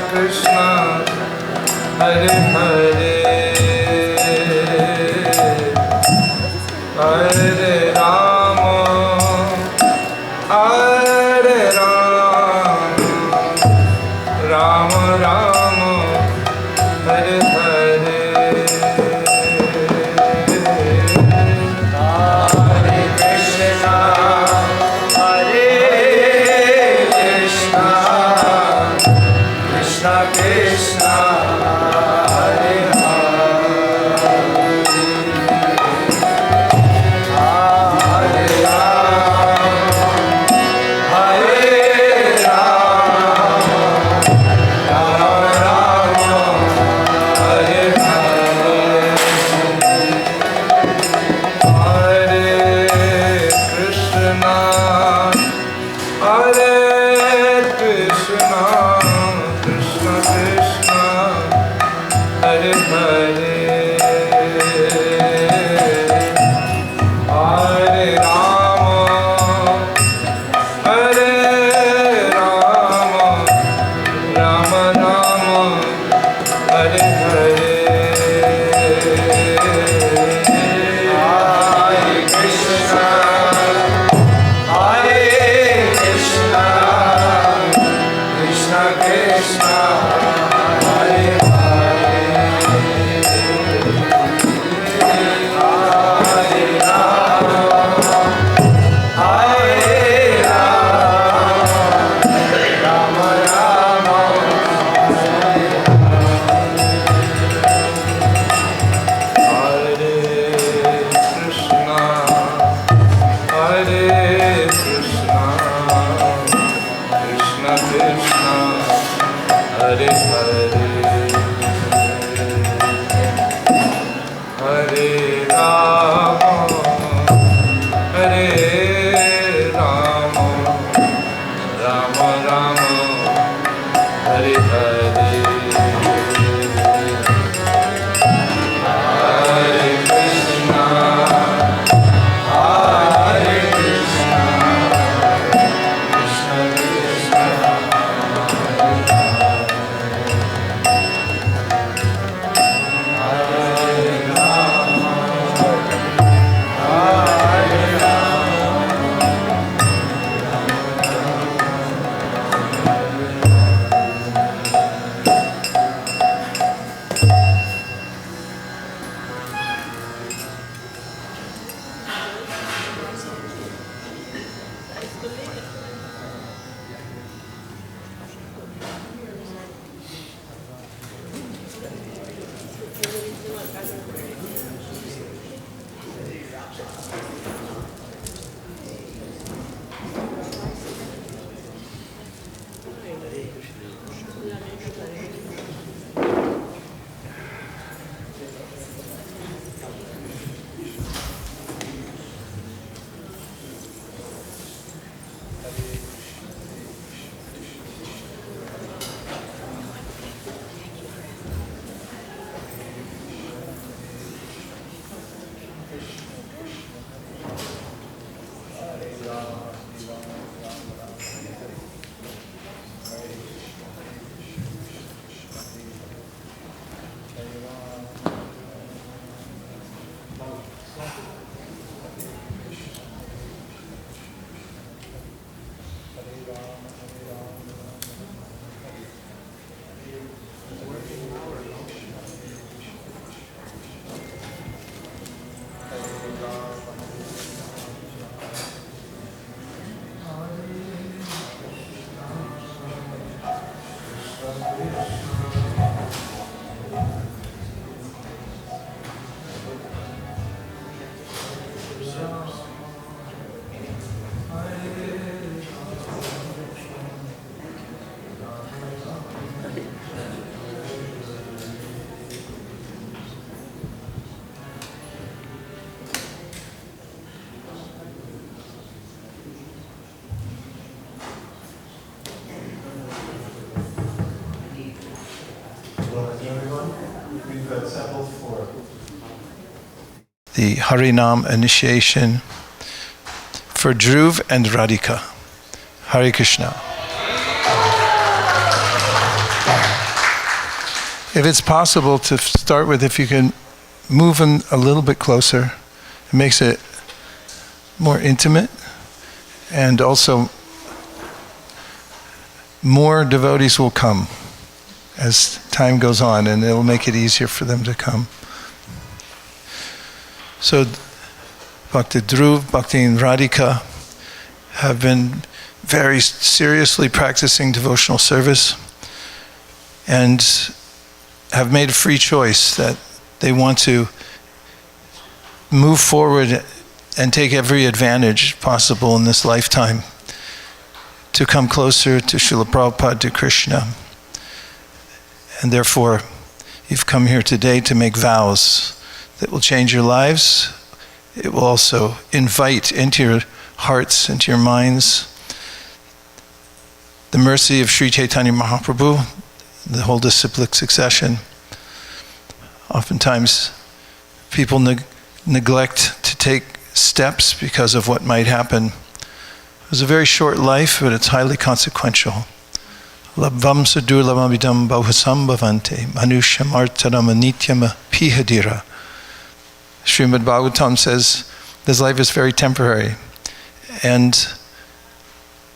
Krishna, Hare Hare, Hare Rama, Hare Rama, Rama Rama, Hare Hare, Hare Krishna, Hare Krishna, Krishna Krishna, Hare Hare Krishna, Hare Krishna, Krishna Krishna, Hare Hare, Hare Rama, Hare Rama, Rama Rama, Hare Hare. Krishna, Hare Hare, Hare we've assembled for the Harinam initiation for Dhruva and Radhika. Hare Krishna. If it's possible to start with, if you can move them a little bit closer, it makes it more intimate, and also more devotees will come as time goes on, and it'll make it easier for them to come. So Bhakti Dhruva, Bhakti and Radhika have been very seriously practicing devotional service and have made a free choice that they want to move forward and take every advantage possible in this lifetime to come closer to Srila Prabhupada, to Krishna. And therefore, you've come here today to make vows that will change your lives. It will also invite into your hearts, into your minds, the mercy of Sri Chaitanya Mahaprabhu, the whole disciplic succession. Oftentimes, people neglect to take steps because of what might happen. It was a very short life, but it's highly consequential. Labvam sadurlabhamidam bahusam bhavante manusham artaram anityam pihadira. Srimad Bhagavatam says this life is very temporary, and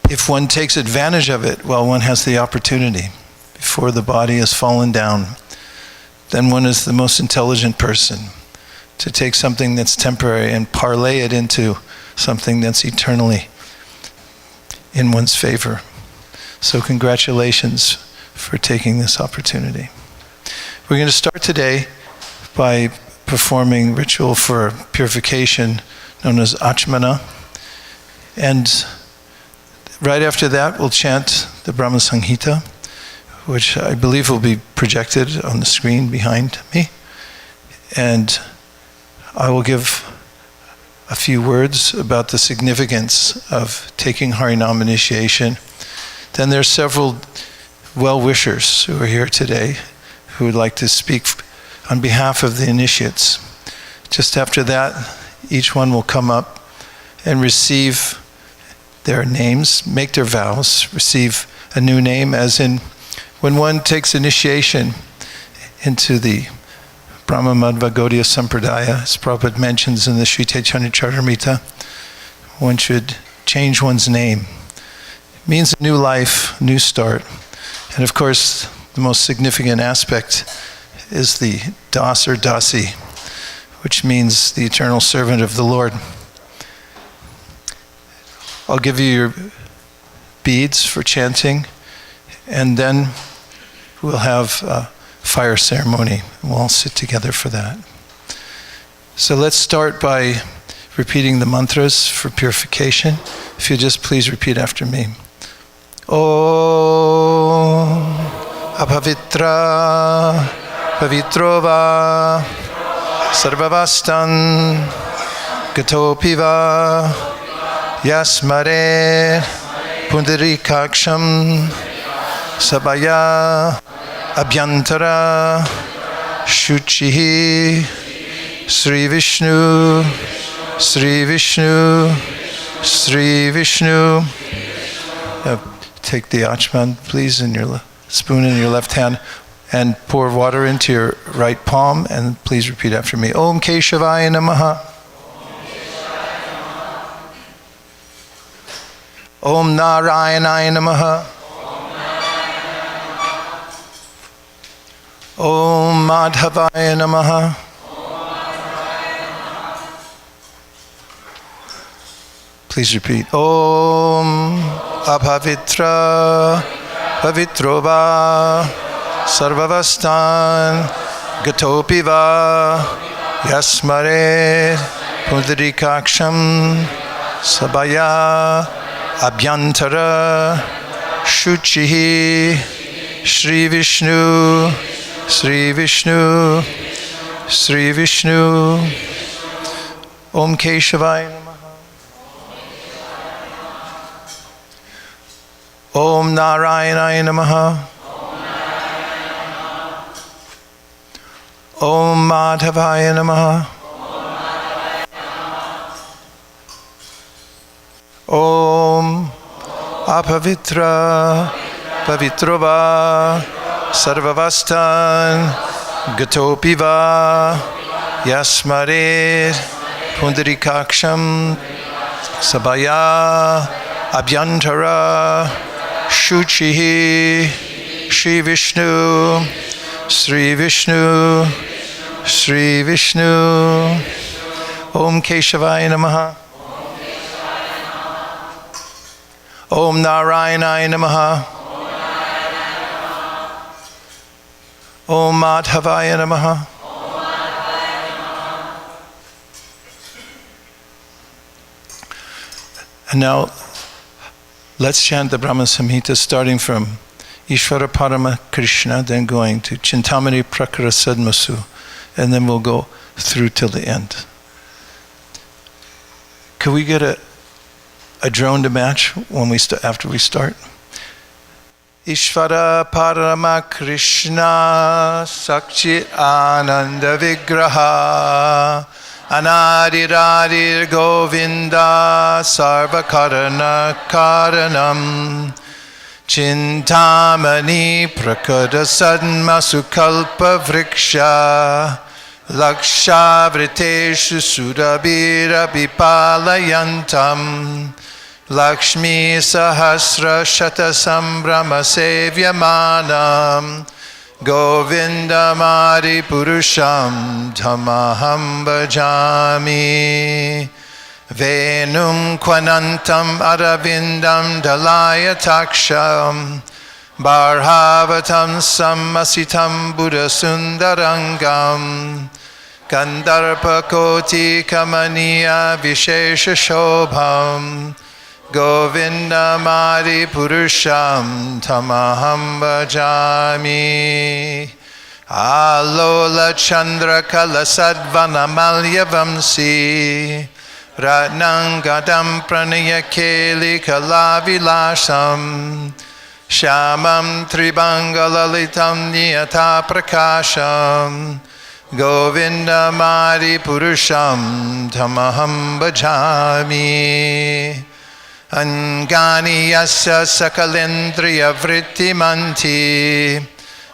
if one takes advantage of it while one has the opportunity, before the body has fallen down, then one is the most intelligent person to take something that's temporary and parlay it into something that's eternally in one's favor. So congratulations for taking this opportunity. We're going to start today by performing ritual for purification known as Achmana. And right after that, we'll chant the Brahma Samhita, which I believe will be projected on the screen behind me. And I will give a few words about the significance of taking Harinam initiation. Then there's several well-wishers who are here today who would like to speak on behalf of the initiates. Just after that, each one will come up and receive their names, make their vows, receive a new name, as in when one takes initiation into the Brahma Madhva Gaudiya Sampradaya, as Prabhupada mentions in the Sri Chaitanya Charitamrita, one should change one's name. It means a new life, new start. And of course, the most significant aspect is the Das or Dasi, which means the eternal servant of the Lord. I'll give you your beads for chanting, and then we'll have a fire ceremony. We'll all sit together for that. So let's start by repeating the mantras for purification. If you just please repeat after me. Om Apavitra Pavitrova Sarvavastan Gatopiva Yasmare Pundarikaksham Sabaya Abhyantara Shuchihi Sri Vishnu Sri Vishnu Sri Vishnu. Take the achman, please, in your spoon in your left hand, and pour water into your right palm, and please repeat after me. Om Keshavaya Namaha. Om Narayanaya Namaha. Om Madhavaya Namaha. Please repeat. Om Apavitra Pavitrova Sarvavastan Gatopiva Yasmare Pundarikaksham Sabaya Abhyantara Shuchihi Sri Vishnu Sri Vishnu Sri Vishnu. Om Keshavaya Namaha. Om Narayanaya Namaha. Om Madhavaya Namaha. Om Apavitra Pavitrova Sarvavastan Gatopiva Yasmared Pundarikaksham Sabaya Abhyantara Shuchihi Shri Vishnu Sri Vishnu Sri Vishnu Om Keshavaya Namaha. Om Narayanaya Namaha. Om Madhavaya Namaha. And now, let's chant the Brahma Samhita starting from Ishvara Parama Krishna, then going to Chintamani Prakara Sadmasu, and then we'll go through till the end. Could we get a drone to match when after we start? Ishvara Parama Krishna Sakchit Ananda Vigraha Anadiradir Govinda Sarvakarana Karanam Chintamani Prakara Sadmasukalpa Vriksha Lakshavriteshu Surabira Bipalayantam Lakshmi Sahasra Shata Sambrahma Sevyamanam Govinda Mari Purusham Dhamaham Bhajami Venum Kwanantam Aravindam Dalaya Taksham Barhavatam Sammasitam Buddha Sundarangam Kandarpa Koti Kamaniya Vishesha Shobham Govinda Mari Purusham Tamaham Bhajami Alola Chandra Kala Sadvana Malya Vamsi Ratnangadam Pranaya Keli Kalavilasam Shamam Tribangalalitam Niyata Prakasham Govinda Mari Purusham Tamaham Bhajami Angani Yasya Sakalendriya Vrittimanti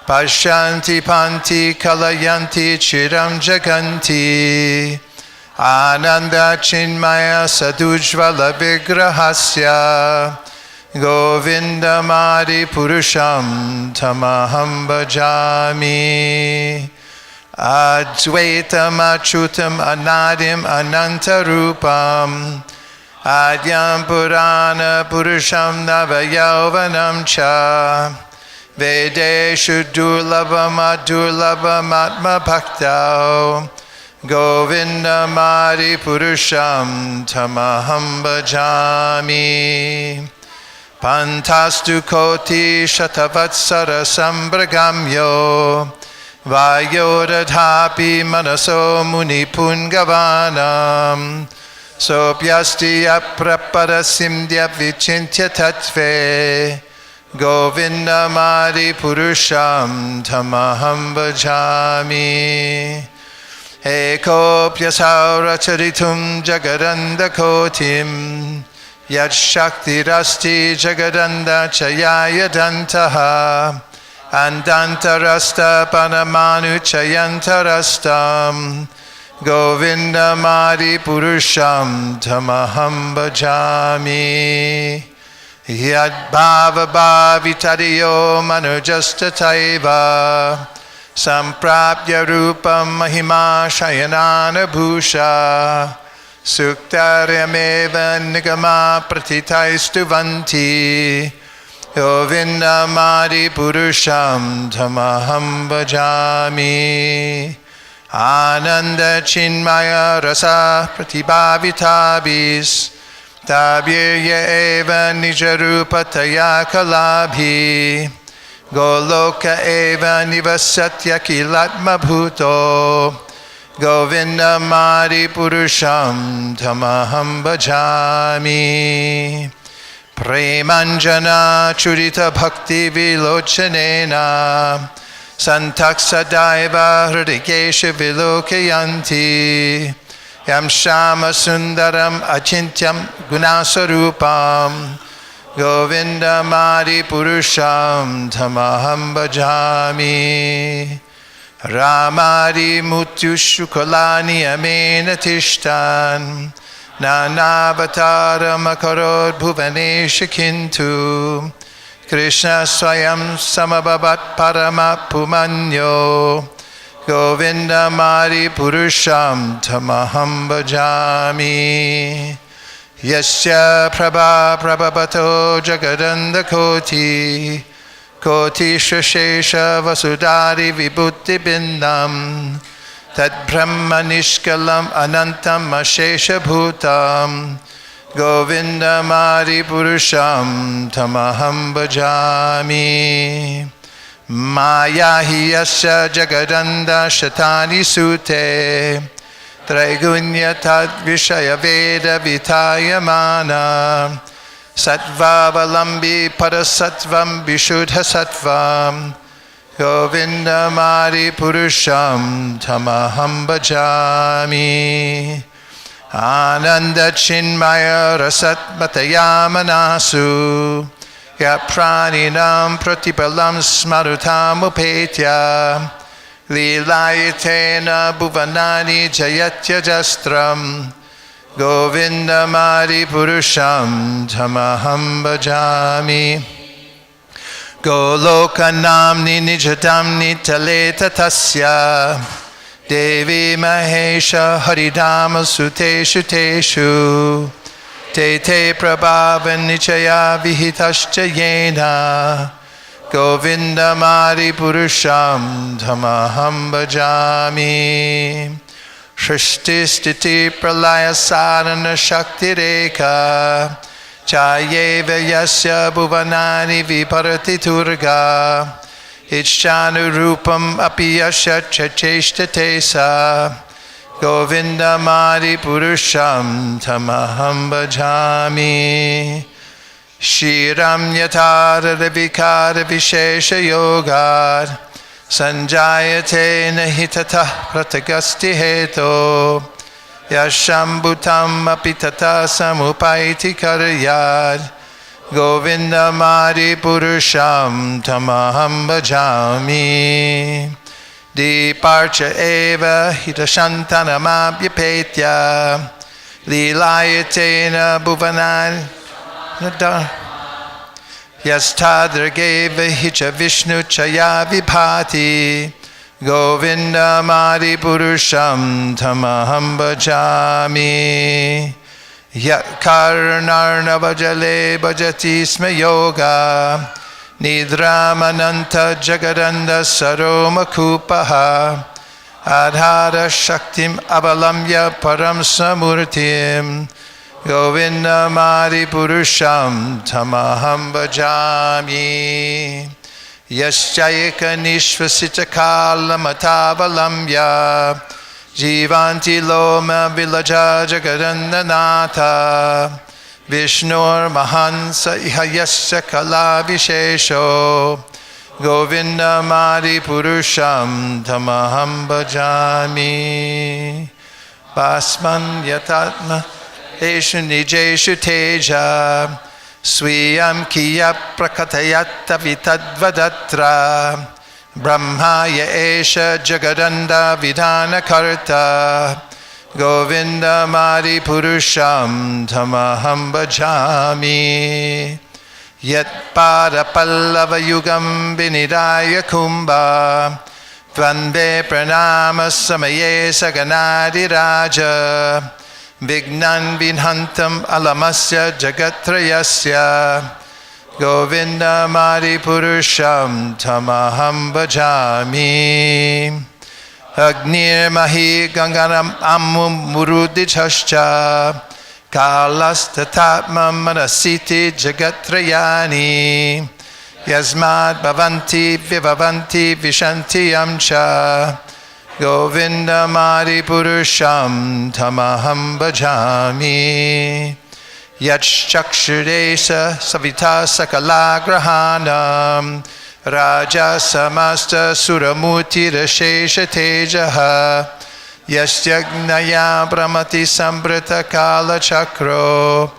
Pashanti Panti Kalayanti Chiram Jaganti Ananda Chinmaya Sadujvala Vigrahasya Govinda Mari Purusham Tamaham Bhajami Advaitam Achutam Anadim Anantarupam Adyam Purana Purusham Navayauvanam Cha Vedeshu Durlabam Adurlabam Atma Bhaktau Govinda Mari Purusham Tamaham Bhajami Pantastu Koti Shatavatsara Sambragamyo Vayoradhapi Manaso Muni Pungavanam Sopyasti Aprapada Simdhya Vichintya Tatve Govinda Mari Purusham Tamaham Bhajami Ekopyasaura Charitum Jagadanda Kotim Yat Shakti Rasti Jagadanda Chayaya Dantaha Andantarasta Panamanu Chayantarastam Govinda Mari Purusham Tamaham Bhajami Yad Bhava Bhavitariyo Manujastataiva Samprapya Rupam Mahima Shayanana Bhusha Suktaryameva Nigama Pratitaistuvanti Govinda Mari Purusham Tamaham Bhajami Ananda Chinmaya Rasa Pratibhavitabis Tabirya Eva Nijarupataya Kalabhi Goloka Eva Nivasatya Kilatma Bhuto Govinda Mari Purusham Tamaham Bhajami Premanjana Churita Bhakti Vilochanena Santak sadaiva hridikesha vilokayanti Yam shama sundaram achintyam gunasarupam Govinda Mari Purusham Tamaham Bhajami Ramari Mutyu Shukalani Amena Tishtan Nanavataram Akarod Bhuvanesha Kintu Krishna Swayam Samababat Parama Pumanyo Govinda Mari Purusham Tamaham Bhajami Yasya Prabha Prabhapato Jagadanda Koti Koti Shashesha Vasudari Vibhuti Bindam Tad Brahma Nishkalam Anantam Ashesha Bhutam Govinda Mari Purusham Tamaham Bhajami Maya Hiyasya Jagadanda Shatani Sute Traigunya Tad Vishaya Veda Vitayamana Sattva Valambi Parasattvam Vishuddha Sattvam Govinda Mari Purusham Tamaham Bhajami Ananda Chinmaya Rasat Matayamanasu Ya Praninam Pratipalam Smarutam Upetya Lilayatena Bhuvanani Jayatya Jastram Govinda Mari Purusham Tamaham Bhajami Golokanamni Nijadamni Taleta Tasya Devi Mahesha Haridama Suteshu Teshu Te Te Prabhavan Nichaya Vihitascha Yena Govinda Mari Purusham Tamaham Bhajami Shrishti Stiti Pralaya Sarana Shakti Reka Chayeva Yasya Bhuvanani Viparati Turga Ichchanu Rupam Api Yasya Chacheshta Tesa Govinda Mari Purusham Tamaham Bhajami Shiram Yatara Ravikara Vishesha Yogar Sanjayate Nahitata Pratagasti Heto Yashambhutam Apitata Samupaiti Karyad Govinda Mari Purusham Tamaham Bhajami Diparcha Eva Hitashantanamabhyapetya Lilayatena Bhuvanani Yastadra Geva Hicha Vishnu Chaya Vibhati Govinda Mari Purusham Tamaham Bhajami Yakarnarnava Jale Bhajati Sma Yoga Nidramananta Jagadanda Saroma Kupaha Adhara Shaktim Avalamya Param Samurtim Govinda Mari Purusham Tamaham Bhajami Yaschayaka Nishvasita Kala Matavalamya Jivanti Loma Vilaja Jagadandanata Vishnur Mahansa Ihayasya Kala Vishesho Govinda Mari Purusham Tamaham Bhajami Basman Yatatma Eshu Nijeshu Teja Swiyam Kiya Prakatayatta Vitadvadatra Brahmaya Esha Jagadanda Vidhana Karta Govinda Mari Purusham Tamaham Bhajami Yat Pada Pallava Yugam Vinidaya Kumbha Vande Pranama Samaye Saganadi Raja Vignan Vinhantam Alamasya Jagatrayasya Govinda Mari Purusham Tamaham Bhajami Agnir Mahi Ganganam Amum Murudijhascha Kalastatatma Manasiti Jagatrayani Yasmad Bhavanti Vivavanti Vishanti Amcha Govinda Mari Purusham Tamaham Bhajami Yachchakshuresa Savita Sakalagrahanam Raja Samasta Suramuti Rashesha Tejaha Yasyagnaya Brahmati Sambrita Kala Chakro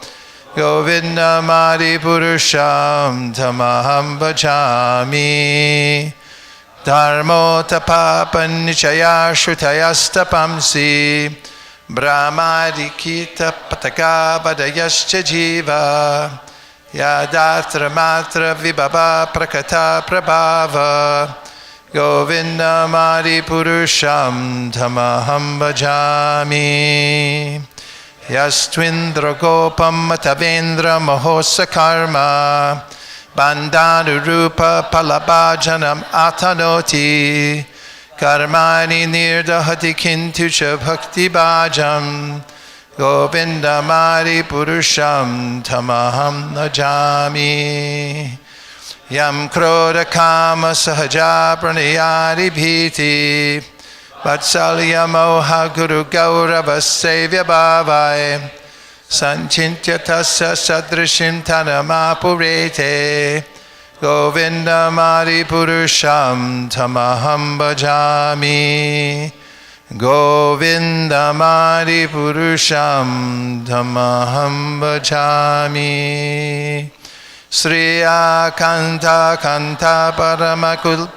Govinda Mari Purusham Tamaham Bhajami Dharmo Tapapanichaya Shrutayastapamsi Brahmadikita Pataka Badayascha Jiva Yadatra Matra Vibhava Prakata Prabhava Govinda Mari Purusham Tamaham Bhajami Yastvindra Gopam Matavendra Mahosa Karma Bandhanu Rupa Palabhajanam Atanoti Karmani Nirdahati Kintucha Bhakti Bhajam Govinda Mari Purusham Tamaham Najami Yam Krodha Kama Sahaja Pranayari Bhiti Vatsalya Moha Guru Gaurava Sevya Bhavai Sanchintya Tasya Sadrishim Tanamapurete Govinda Mari Purusham Tamaham Bhajami Govinda Mari Purusham Tamaham Bhajami Sriya Kanta Kanta Paramakul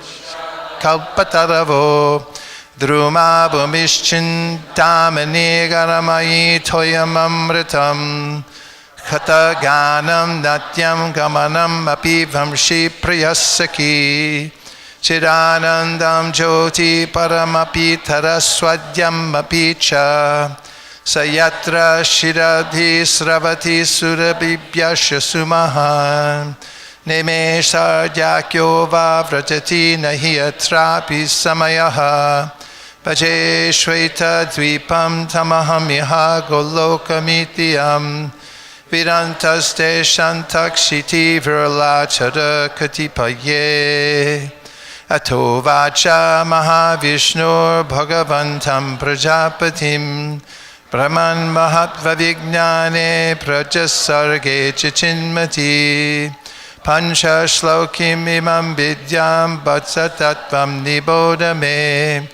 Kalpataravo Druma Bhumischintamani Garamayi Toyam Amritam Kata Ganam Natyam Gamanam Api Vamshi Priyasaki Chidanandam Jyoti Paramapi Taraswadyam Apicha Sayatra Shiradhi Sravati Surabhibhyasya Sumahan Neme Sarjakyo Vavrajati Nahi Atrapi Samayaha Bhaje Shweta Dvipam Tamaham Iha Golokamityam Vidantaste Shantakshiti Viralachara Katipaye Ato Vacha Mahavishnur Bhagavantam Prajapatim Brahman Mahatva Vijnane Prajasarge Chichinmati Pancha Shlokim Imam Vidyam Vatsatatvam Nibodame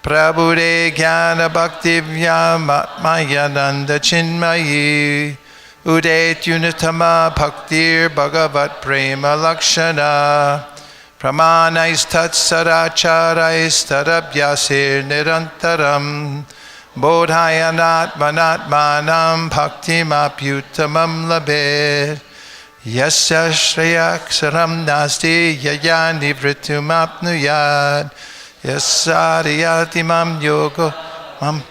Prabhure Jnana Bhakti Mayananda Chinmayi Udet Unitama Bhaktir Bhagavat Prema Lakshana Pramanais Tatsaracharais Tarabhyasir Nirantaram Bodhayanat Manatmanam Bhaktim Apyutamam Labir Yasya Shreyaksharam Nasti Yaya Nivritum Apnuyad Yasadyatimam Yogo Mam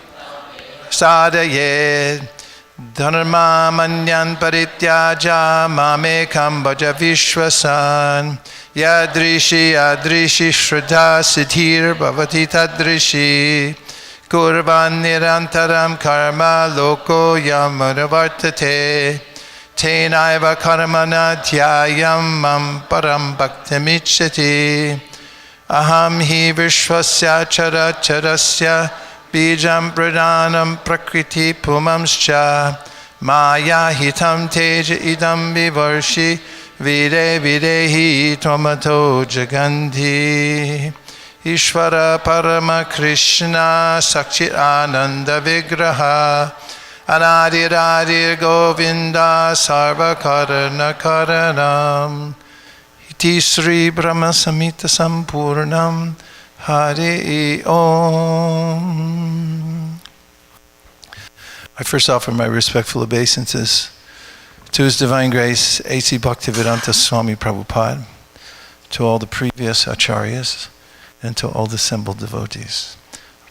Sadayed Dharma Manyan Parityaja Mamekam Bhaja Vishwasan Yadrishi Adrishi Shraddha Siddhir Bhavati Tadrishi Kurvan Nirantaram Karma Loko Yamanavartate Tenaiva Karmana Dhyayam Mam Param Bhaktimicchati Aham Hi Vishwasya Chara Charasya Bijam Pradhanam Prakriti Pumamscha Maya Hitam Teja Idam Vivarshi Vide Videhi Tomato Jagandhi Ishvara Parama Krishna Sakchit Ananda Vigraha Anadiradir Govinda Sarva Karana Karanam Iti Sri Brahma Samhita Sampurnam Hare Om. I first offer my respectful obeisances to His Divine Grace, A.C. Bhaktivedanta Swami Prabhupada, to all the previous acharyas, and to all the assembled devotees.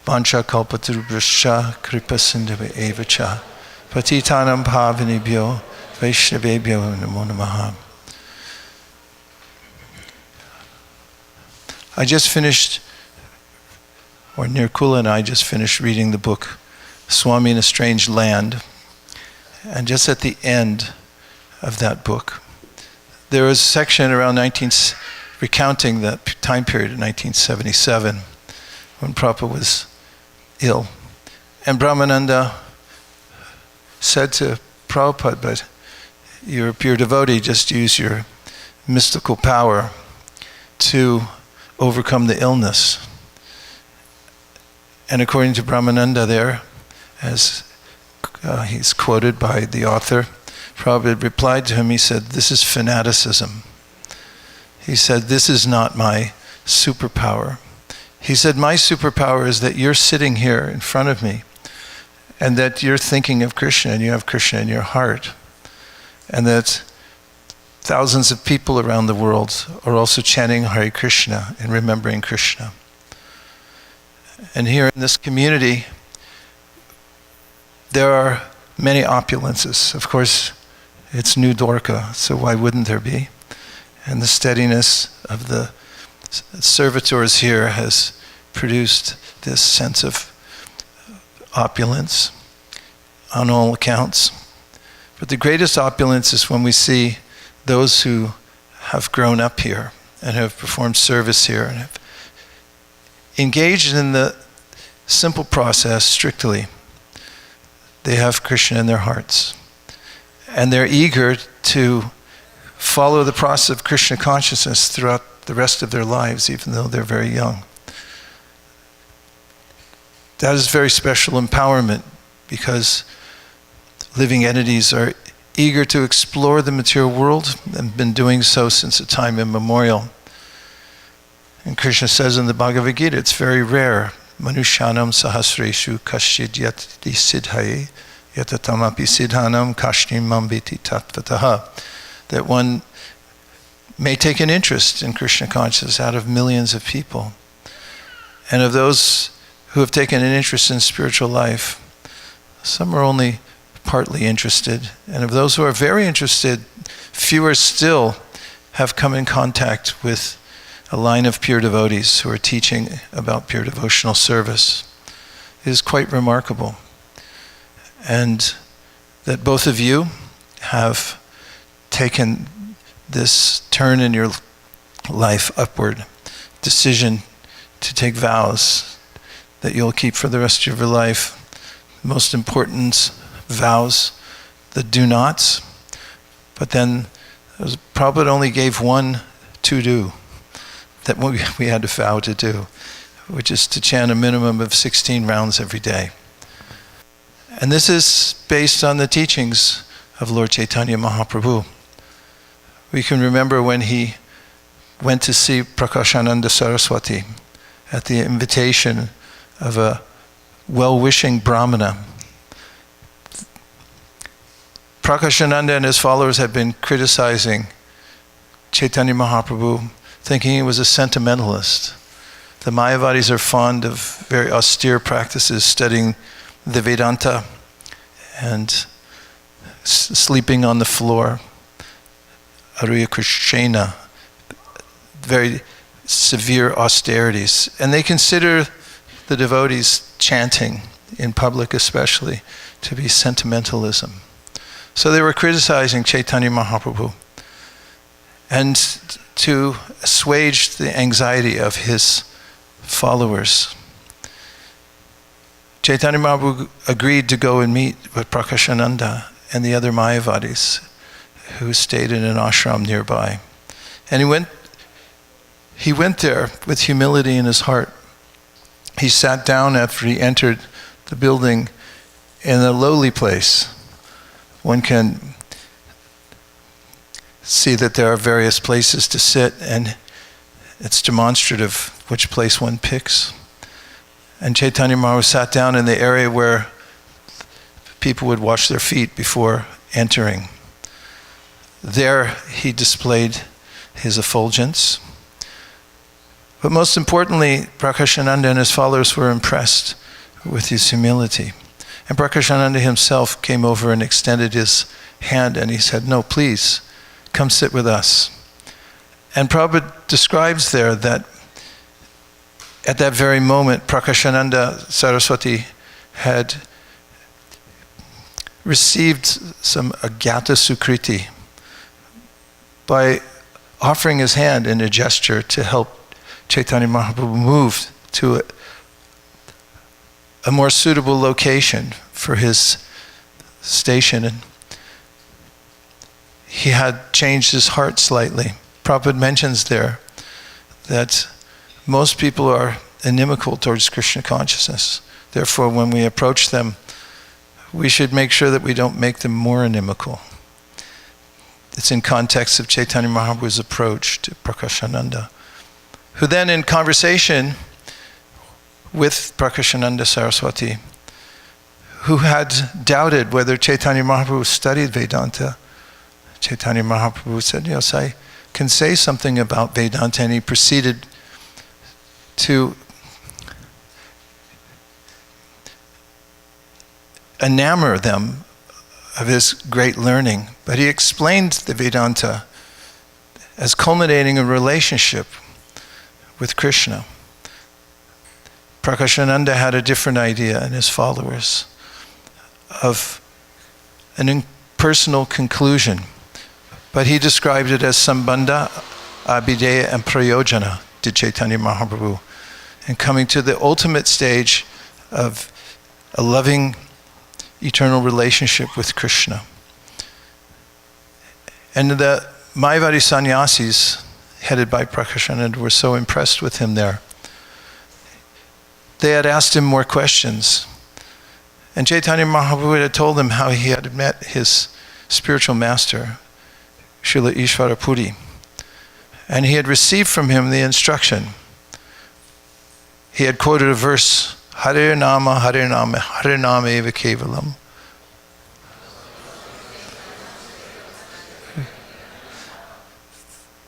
Vancha kalpatarubhascha kripa sindhave evacha patitanam pavanebhyo vaishnavebhyo namo namaha. I just finished, or Nirkula and I just finished reading the book Swami in a Strange Land. And just at the end of that book, there was a section around recounting that time period in 1977 when Prabhupada was ill. And Brahmananda said to Prabhupada, but you're a pure devotee, just use your mystical power to overcome the illness. And according to Brahmananda there, as he's quoted by the author, Prabhupada replied to him, he said, "This is fanaticism." He said, "This is not my superpower." He said, "My superpower is that you're sitting here in front of me and that you're thinking of Krishna and you have Krishna in your heart. And that thousands of people around the world are also chanting Hare Krishna and remembering Krishna. And here in this community, there are many opulences. Of course, it's New Dwarka, so why wouldn't there be? And the steadiness of the servitors here has produced this sense of opulence on all accounts. But the greatest opulence is when we see those who have grown up here and have performed service here and have engaged in the simple process strictly. They have Krishna in their hearts. And they're eager to follow the process of Krishna consciousness throughout the rest of their lives, even though they're very young. That is very special empowerment, because living entities are eager to explore the material world and been doing so since a time immemorial. And Krishna says in the Bhagavad Gita, it's very rare. Manushyanam sahasreshu kashchid yati siddhaye yatatamapi siddhanam kashnim mambiti tattvataha. That one may take an interest in Krishna consciousness out of millions of people. And of those who have taken an interest in spiritual life, some are only partly interested. And of those who are very interested, fewer still have come in contact with a line of pure devotees who are teaching about pure devotional service. It is quite remarkable. And that both of you have taken this turn in your life upward, decision to take vows that you'll keep for the rest of your life. The most important vows, the do nots, but then Prabhupada only gave one to do that we had to vow to do, which is to chant a minimum of 16 rounds every day. And this is based on the teachings of Lord Chaitanya Mahaprabhu. We can remember when he went to see Prakashananda Saraswati at the invitation of a well-wishing Brahmana. Prakashananda and his followers had been criticizing Chaitanya Mahaprabhu, thinking he was a sentimentalist. The Mayavadis are fond of very austere practices, studying the Vedanta and sleeping on the floor. Arya Krishna, very severe austerities. And they consider the devotees chanting, in public especially, to be sentimentalism. So they were criticizing Chaitanya Mahaprabhu. And to assuage the anxiety of his followers, Chaitanya Mahaprabhu agreed to go and meet with Prakashananda and the other Mayavadis who stayed in an ashram nearby. And he went there with humility in his heart. He sat down after he entered the building in a lowly place. One can see that there are various places to sit, and it's demonstrative which place one picks. And Chaitanya Mahaprabhu sat down in the area where people would wash their feet before entering. There he displayed his effulgence. But most importantly, Prakashananda and his followers were impressed with his humility. And Prakashananda himself came over and extended his hand, and he said, "No, please, come sit with us." And Prabhupada describes there that at that very moment, Prakashananda Saraswati had received some agyata sukriti by offering his hand in a gesture to help Chaitanya Mahaprabhu move to a more suitable location for his station. And he had changed his heart slightly. Prabhupada mentions there that most people are inimical towards Krishna consciousness. Therefore, when we approach them, we should make sure that we don't make them more inimical. It's in context of Chaitanya Mahaprabhu's approach to Prakashananda, who then in conversation with Prakashananda Saraswati, who had doubted whether Chaitanya Mahaprabhu studied Vedanta, Chaitanya Mahaprabhu said, yes, I can say something about Vedanta, and he proceeded to enamor them of his great learning. But he explained the Vedanta as culminating a relationship with Krishna. Prakashananda had a different idea, and his followers, of an impersonal conclusion. But he described it as Sambandha, Abhideya, and Prayojana, did Chaitanya Mahaprabhu, and coming to the ultimate stage of a loving, eternal relationship with Krishna. And the Mayavadi sannyasis, headed by Prakashananda, were so impressed with him there. They had asked him more questions. And Chaitanya Mahaprabhu had told them how he had met his spiritual master, Srila Ishvara Puri. And he had received from him the instruction. He had quoted a verse, Hare Nama, Hare Nama, Hare Nama eva kevalam.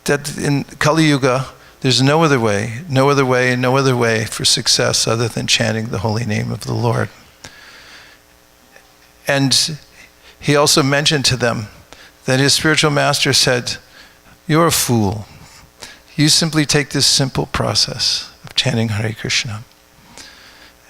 That in Kali Yuga, there's no other way for success other than chanting the holy name of the Lord. And he also mentioned to them that his spiritual master said, you're a fool. You simply take this simple process of chanting Hare Krishna.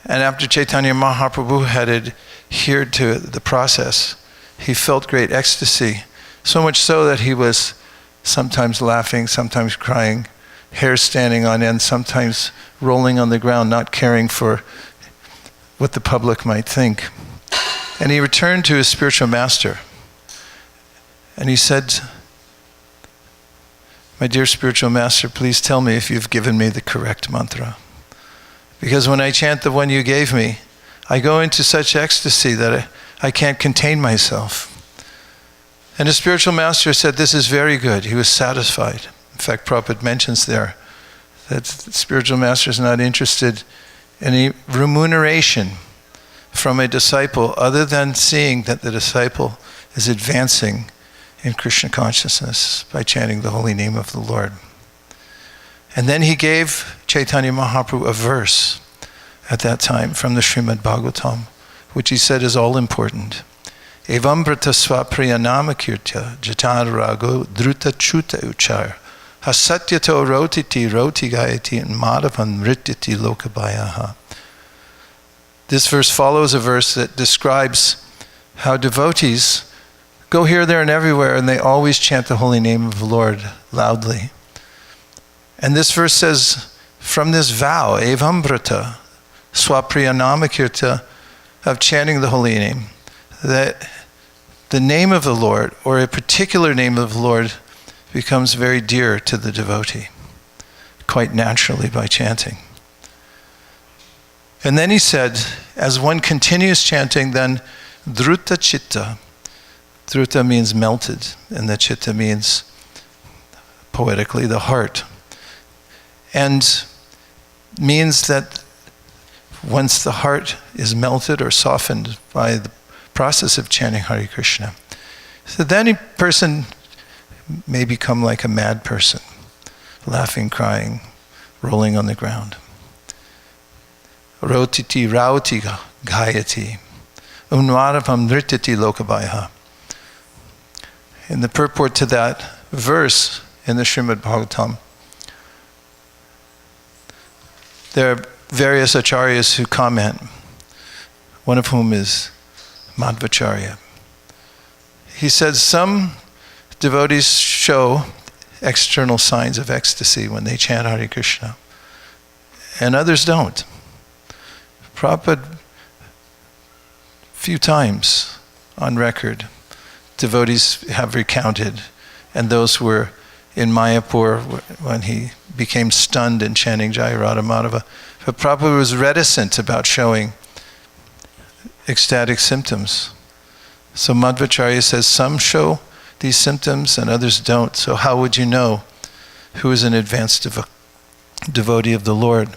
And after Chaitanya Mahaprabhu had adhered to the process, he felt great ecstasy, so much so that he was sometimes laughing, sometimes crying, hair standing on end, sometimes rolling on the ground, not caring for what the public might think. And he returned to his spiritual master, and he said, my dear spiritual master, please tell me if you've given me the correct mantra. Because when I chant the one you gave me, I go into such ecstasy that I can't contain myself. And the spiritual master said, this is very good. He was satisfied. In fact, Prabhupada mentions there that the spiritual master is not interested in any remuneration from a disciple other than seeing that the disciple is advancing in Krishna consciousness by chanting the holy name of the Lord. And then he gave Chaitanya Mahaprabhu a verse at that time from the Srimad Bhagavatam, which he said is all important. Evam brata swapriya namakirtya jatan rago druta chuta uchar hasatyato rotiti roti gayati and madhavan rityati lokabayaha. This verse follows a verse that describes how devotees go here, there, and everywhere, and they always chant the holy name of the Lord loudly. And this verse says, from this vow, evambrata, swapriya of chanting the holy name, that the name of the Lord, or a particular name of the Lord, becomes very dear to the devotee, quite naturally by chanting. And then he said, as one continues chanting, then dhruta chitta. Dhruta means melted, and the chitta means, poetically, the heart. And means that once the heart is melted or softened by the process of chanting Hare Krishna, so then a person may become like a mad person, laughing, crying, rolling on the ground. Rotiti rauti gayati, unvaravam nrititi lokabhaya. In the purport to that verse in the Srimad Bhagavatam, there are various acharyas who comment, one of whom is Madhvacharya. He says some devotees show external signs of ecstasy when they chant Hare Krishna, and others don't. Prabhupada, few times on record, devotees have recounted, and those who were in Mayapur when he became stunned in chanting Jai Radha Madhava. But Prabhupada was reticent about showing ecstatic symptoms. So Madhvacharya says some show these symptoms and others don't. So how would you know who is an advanced devotee of the Lord?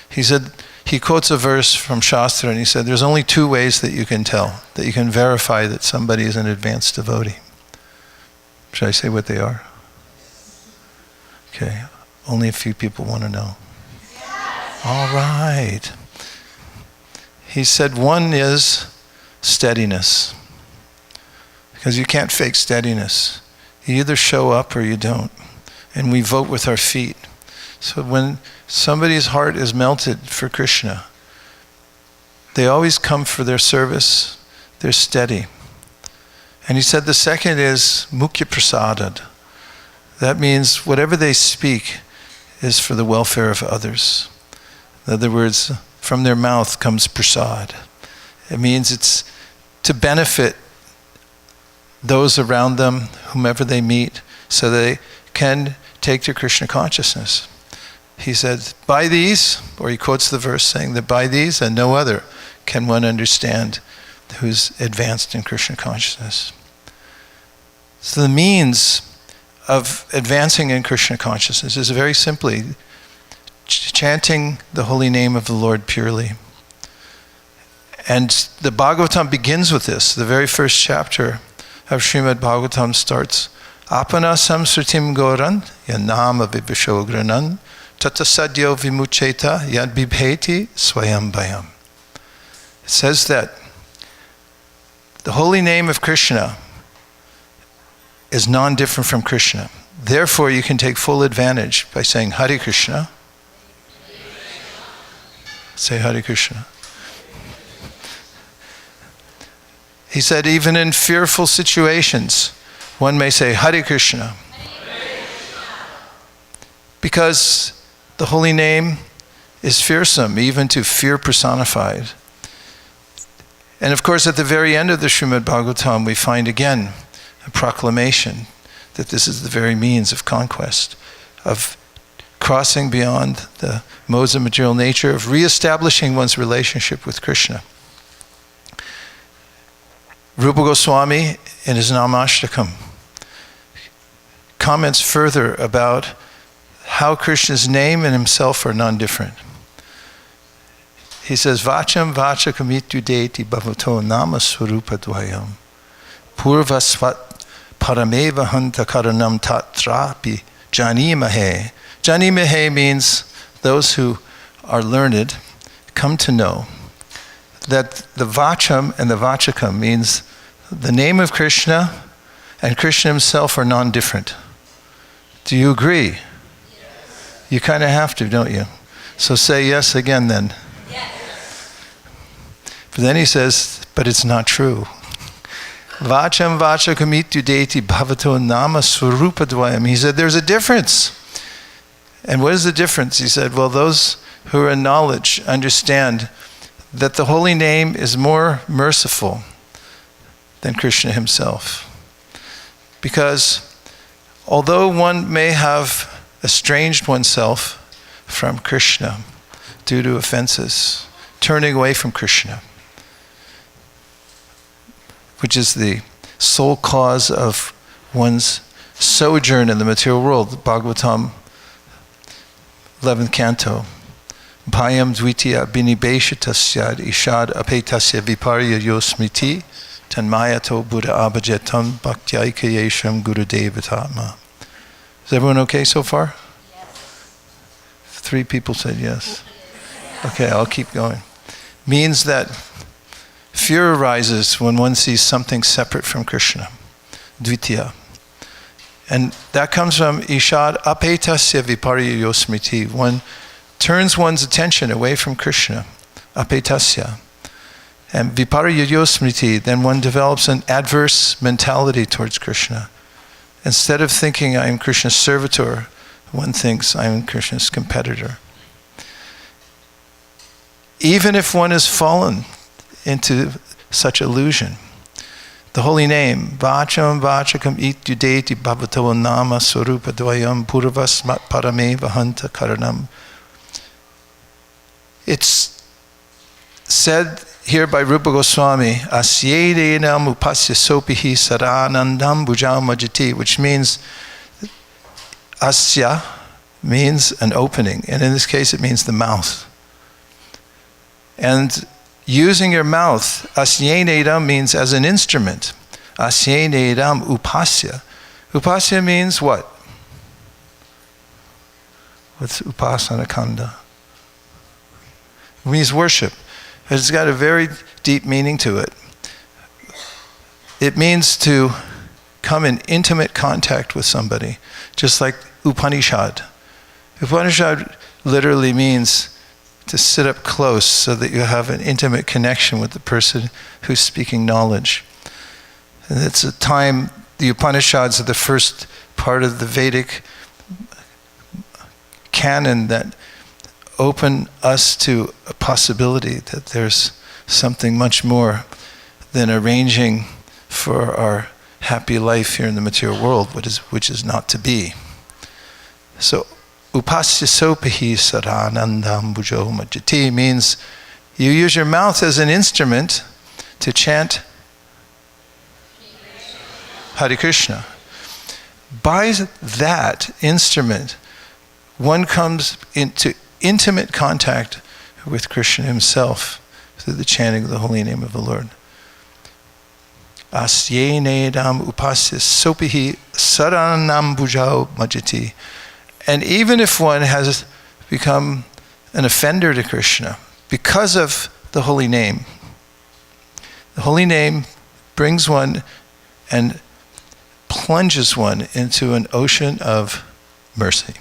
He said, he quotes a verse from Shastra and he said, there's only two ways that you can tell, that you can verify that somebody is an advanced devotee. Should I say what they are? Okay, only a few people want to know. All right. He said one is steadiness. Because you can't fake steadiness. You either show up or you don't. And we vote with our feet. So when somebody's heart is melted for Krishna, they always come for their service. They're steady. And he said the second is mukhya prasadad. That means whatever they speak is for the welfare of others. In other words, from their mouth comes prasad. It means it's to benefit those around them, whomever they meet, so they can take to Krishna consciousness. He said, by these, or he quotes the verse saying that by these and no other can one understand who's advanced in Krishna consciousness. So the means of advancing in Krishna consciousness is very simply chanting the holy name of the Lord purely. And the Bhagavatam begins with this. The very first chapter of Srimad Bhagavatam starts, Apana samsritim goran yanama vibhishogranan tata sadyo vimucheta yad bibheti swayam bayam. It says that the holy name of Krishna is non-different from Krishna. Therefore, you can take full advantage by saying Hare Krishna. Say Hare Krishna. He said, even in fearful situations, one may say Hare Krishna. Because the holy name is fearsome, even to fear personified. And of course, at the very end of the Srimad Bhagavatam, we find again a proclamation that this is the very means of conquest, of crossing beyond the modes of material nature, of reestablishing one's relationship with Krishna. Rupa Goswami, in his Namashtakam, comments further about how Krishna's name and himself are non-different. He says, Vacham vachakamitu deti bhavato nama swarupa dvayam purvasvat parameva hanta karanam tatrapi janimahe. Janimahe means those who are learned come to know that the Vacham and the Vachakam means the name of Krishna and Krishna himself are non-different. Do you agree? Yes. You kind of have to, don't you? So say yes again then. Yes. But then he says, but it's not true. Vacham vachakamitu deti bhavato nama swarupa dvayam. He said there's a difference. And what is the difference? He said, well, those who are in knowledge understand that the holy name is more merciful than Krishna himself. Because although one may have estranged oneself from Krishna due to offenses, turning away from Krishna, which is the sole cause of one's sojourn in the material world, Bhagavatam 11th canto. Bhayam dvitiya binibeshitasyad ishad apetasya viparya yosmiti tanmayato buddha abhajetam bhaktyayikayesham gurudevatatma. Is everyone okay so far? Yes. 3 people said yes. Okay, I'll keep going. Means that fear arises when one sees something separate from Krishna. Dvitiya. And that comes from ishad apetasya viparya yosmiti. One turns one's attention away from Krishna, apetasya. And viparya yosmiti, then one develops an adverse mentality towards Krishna. Instead of thinking I am Krishna's servitor, one thinks I am Krishna's competitor. Even if one has fallen into such illusion, the holy name, Vacham Vachakam Ityudeti Bhavatava Nama Sarupa Dvayam Purvasmat Parame Vahanta Karanam. It's said here by Rupa Goswami, Asyedenam Upasya Sopihi Saranandam Bhujam Majati, which means Asya means an opening, and in this case it means the mouth. And using your mouth, asyenedam means as an instrument. Asyenedam upasya. Upasya means what? What's upasana kanda? It means worship. It's got a very deep meaning to it. It means to come in intimate contact with somebody, just like Upanishad. Upanishad literally means to sit up close so that you have an intimate connection with the person who's speaking knowledge. And it's a time, the Upanishads are the first part of the Vedic canon that open us to a possibility that there's something much more than arranging for our happy life here in the material world, which is not to be. So Upasya sopahi saranandam bhujo majati means you use your mouth as an instrument to chant Hare Krishna. By that instrument, one comes into intimate contact with Krishna himself through the chanting of the holy name of the Lord. Asyenedam upasya sopihi saranam bhujao majati. And even if one has become an offender to Krishna because of the holy name brings one and plunges one into an ocean of mercy.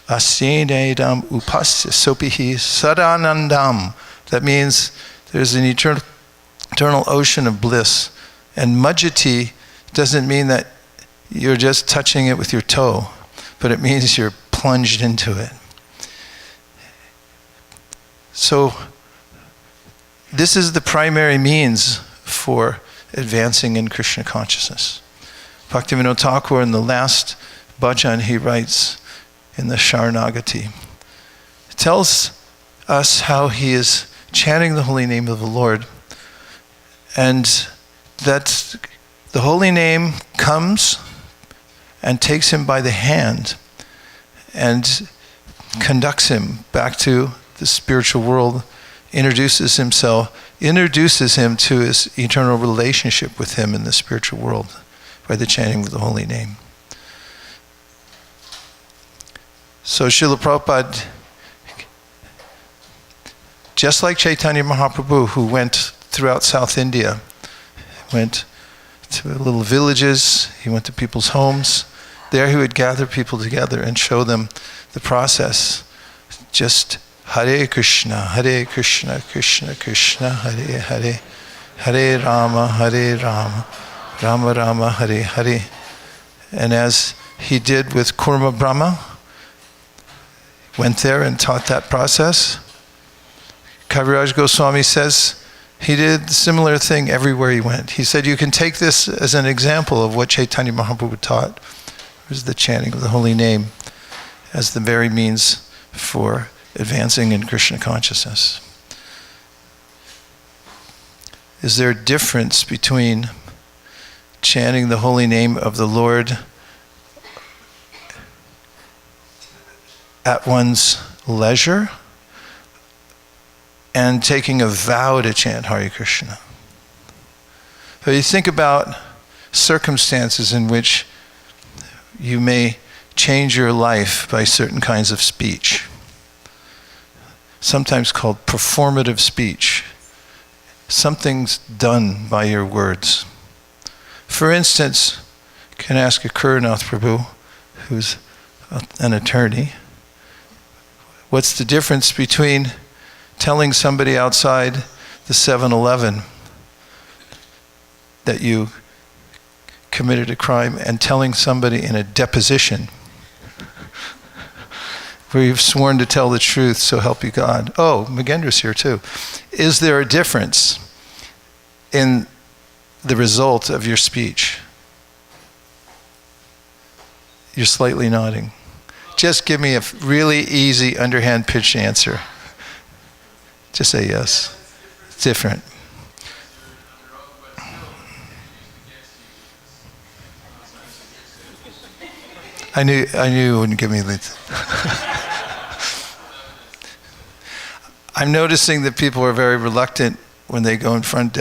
Asyenedam upasya sopihi saranandam. That means there's an eternal ocean of bliss. And majati doesn't mean that you're just touching it with your toe, but it means you're plunged into it. So this is the primary means for advancing in Krishna consciousness. Bhaktivinoda Thakur, in the last bhajan he writes in the Sharanagati, tells us how he is chanting the holy name of the Lord, and that the holy name comes and takes him by the hand and conducts him back to the spiritual world, introduces him to his eternal relationship with him in the spiritual world by the chanting of the holy name. So Srila Prabhupada, just like Chaitanya Mahaprabhu, who went throughout South India, went to little villages, he went to people's homes. There he would gather people together and show them the process. Just Hare Krishna, Krishna Krishna, Hare Hare, Hare Rama, Rama Rama, Hare Hare. And as he did with Kurma Brahma, went there and taught that process. Kaviraj Goswami says he did a similar thing everywhere he went. He said you can take this as an example of what Chaitanya Mahaprabhu taught, was the chanting of the holy name as the very means for advancing in Krishna consciousness. Is there a difference between chanting the holy name of the Lord at one's leisure and taking a vow to chant Hare Krishna? So you think about circumstances in which you may change your life by certain kinds of speech, sometimes called performative speech. Something's done by your words. For instance, you can ask a Kuranath Prabhu, who's an attorney, what's the difference between telling somebody outside the 7-Eleven that you committed a crime and telling somebody in a deposition where you've sworn to tell the truth, so help you God? Oh, Magendra's here too. Is there a difference in the result of your speech? You're slightly nodding. Just give me a really easy, underhand pitched answer. Just say yes. It's different. I knew you wouldn't give me leads. I'm noticing that people are very reluctant when they go in front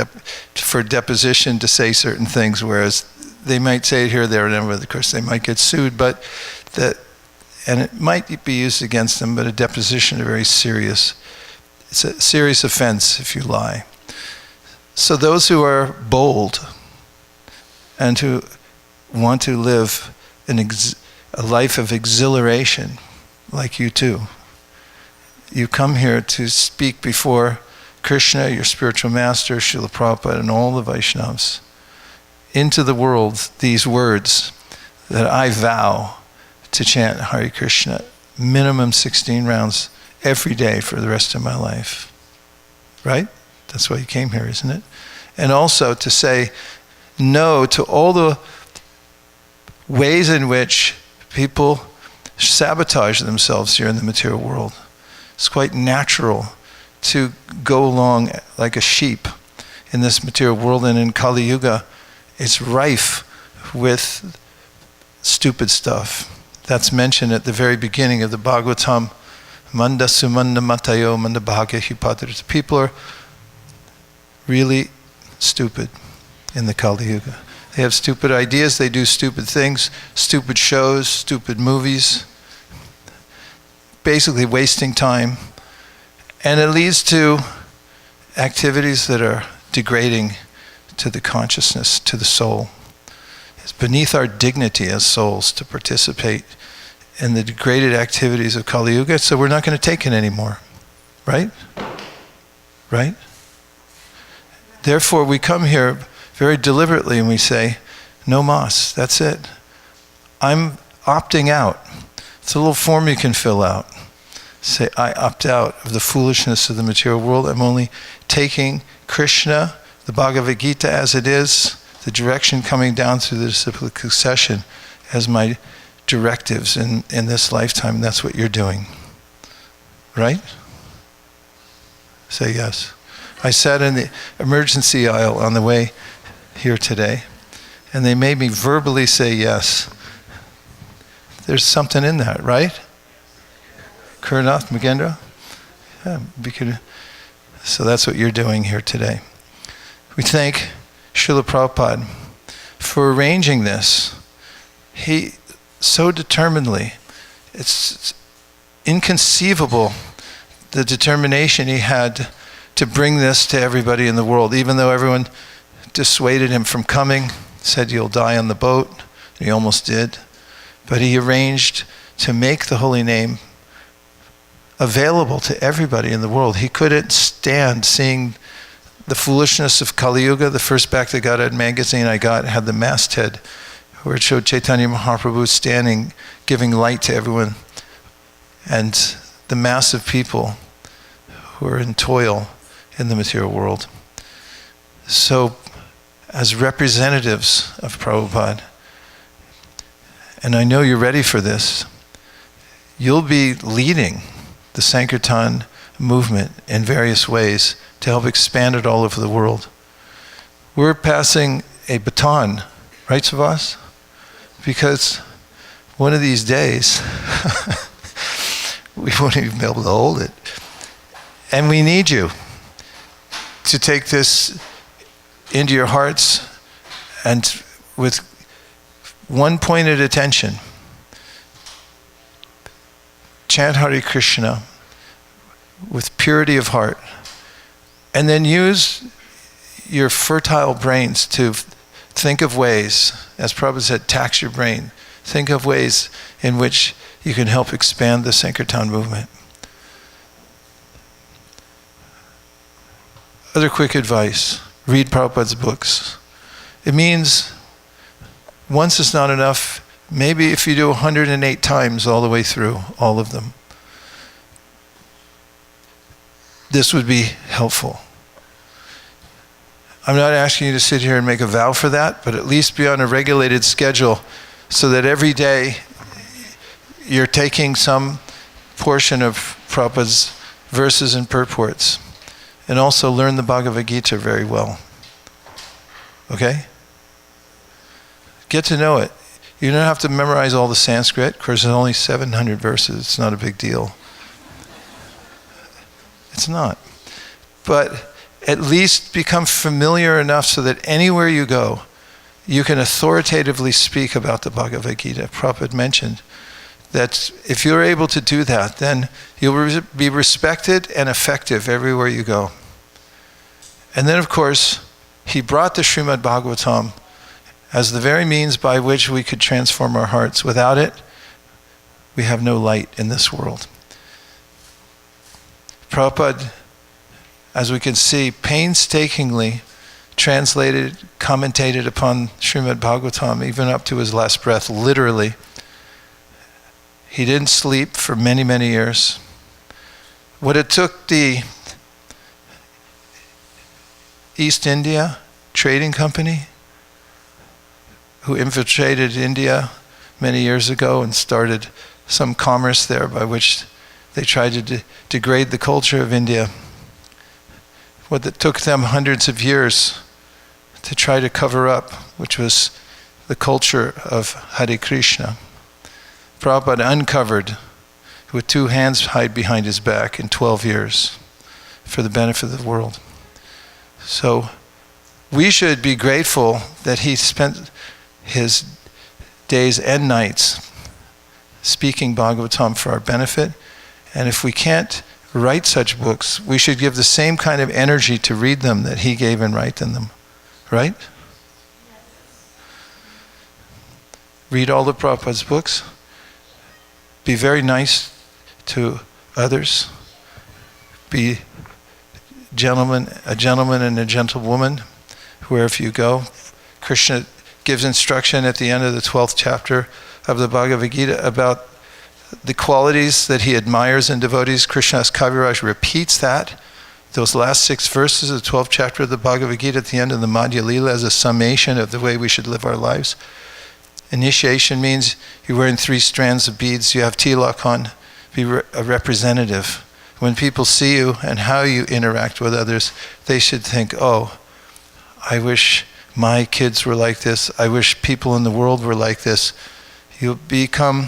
for deposition to say certain things, whereas they might say it here, there, and everywhere. Of course, they might get sued, and it might be used against them, but a deposition is very serious. It's a serious offense if you lie. So those who are bold and who want to live a life of exhilaration, like you too, you come here to speak before Krishna, your spiritual master, Srila Prabhupada, and all the Vaishnavas, into the world these words that I vow to chant Hare Krishna, minimum 16 rounds every day for the rest of my life. Right? That's why you came here, isn't it? And also to say no to all the ways in which people sabotage themselves here in the material world. It's quite natural to go along like a sheep in this material world, and in Kali Yuga, it's rife with stupid stuff. That's mentioned at the very beginning of the Bhagavatam. Manda sumanda matayo manda bhagya hipatrita. People are really stupid in the Kali Yuga. They have stupid ideas, they do stupid things, stupid shows, stupid movies, basically wasting time. And it leads to activities that are degrading to the consciousness, to the soul. It's beneath our dignity as souls to participate in the degraded activities of Kali Yuga, so we're not going to take it anymore. Right? Right? Therefore, we come here very deliberately and we say, no mas, that's it. I'm opting out. It's a little form you can fill out. Say, I opt out of the foolishness of the material world. I'm only taking Krishna, the Bhagavad Gita as it is, the direction coming down through the disciplic succession as my directives in this lifetime, and that's what you're doing. Right? Say yes. I sat in the emergency aisle on the way here today, and they made me verbally say yes. There's something in that, right? Kurnath, Magendra? Yeah, so that's what you're doing here today. We thank Srila Prabhupada for arranging this. He so determinedly, it's inconceivable the determination he had to bring this to everybody in the world, even though everyone dissuaded him from coming, said you'll die on the boat. He almost did. But he arranged to make the holy name available to everybody in the world. He couldn't stand seeing the foolishness of Kali Yuga. The first Bhakti Godhead magazine I got had the masthead where it showed Chaitanya Mahaprabhu standing, giving light to everyone, and the mass of people who are in toil in the material world. So, as representatives of Prabhupada, and I know you're ready for this, you'll be leading the Sankirtan movement in various ways to help expand it all over the world. We're passing a baton, right, Savas? Because one of these days, we won't even be able to hold it. And we need you to take this into your hearts and with one pointed attention, chant Hare Krishna with purity of heart, and then use your fertile brains to think of ways, as Prabhupada said, tax your brain. Think of ways in which you can help expand the Sankirtan movement. Other quick advice, read Prabhupada's books. It means once is not enough. Maybe if you do 108 times all the way through, all of them, this would be helpful. I'm not asking you to sit here and make a vow for that, but at least be on a regulated schedule so that every day you're taking some portion of Prabhupada's verses and purports. And also learn the Bhagavad Gita very well. Okay? Get to know it. You don't have to memorize all the Sanskrit. Of course, there's only 700 verses. It's not a big deal. It's not. But at least become familiar enough so that anywhere you go, you can authoritatively speak about the Bhagavad Gita. Prabhupada mentioned that if you're able to do that, then you'll be respected and effective everywhere you go. And then, of course, he brought the Srimad Bhagavatam as the very means by which we could transform our hearts. Without it, we have no light in this world. Prabhupada, as we can see, painstakingly translated, commentated upon Srimad Bhagavatam, even up to his last breath, literally. He didn't sleep for many, many years. What it took the East India Trading Company, who infiltrated India many years ago and started some commerce there by which they tried to degrade the culture of India. What it took them hundreds of years to try to cover up, which was the culture of Hare Krishna. Prabhupada uncovered with 2 hands tied behind his back in 12 years for the benefit of the world. So we should be grateful that he spent his days and nights speaking Bhagavatam for our benefit. And if we can't write such books, we should give the same kind of energy to read them that he gave in writing them. Right? Read all the Prabhupada's books. Be very nice to others. Be a gentleman and a gentlewoman wherever you go. Krishna gives instruction at the end of the 12th chapter of the Bhagavad Gita about the qualities that he admires in devotees. Krishnadas Kaviraj repeats that, those last 6 verses of the 12th chapter of the Bhagavad Gita at the end of the Madhya Lila as a summation of the way we should live our lives. Initiation means you're wearing 3 strands of beads, you have tilak on, be a representative. When people see you and how you interact with others, they should think, oh, I wish my kids were like this, I wish people in the world were like this. You'll become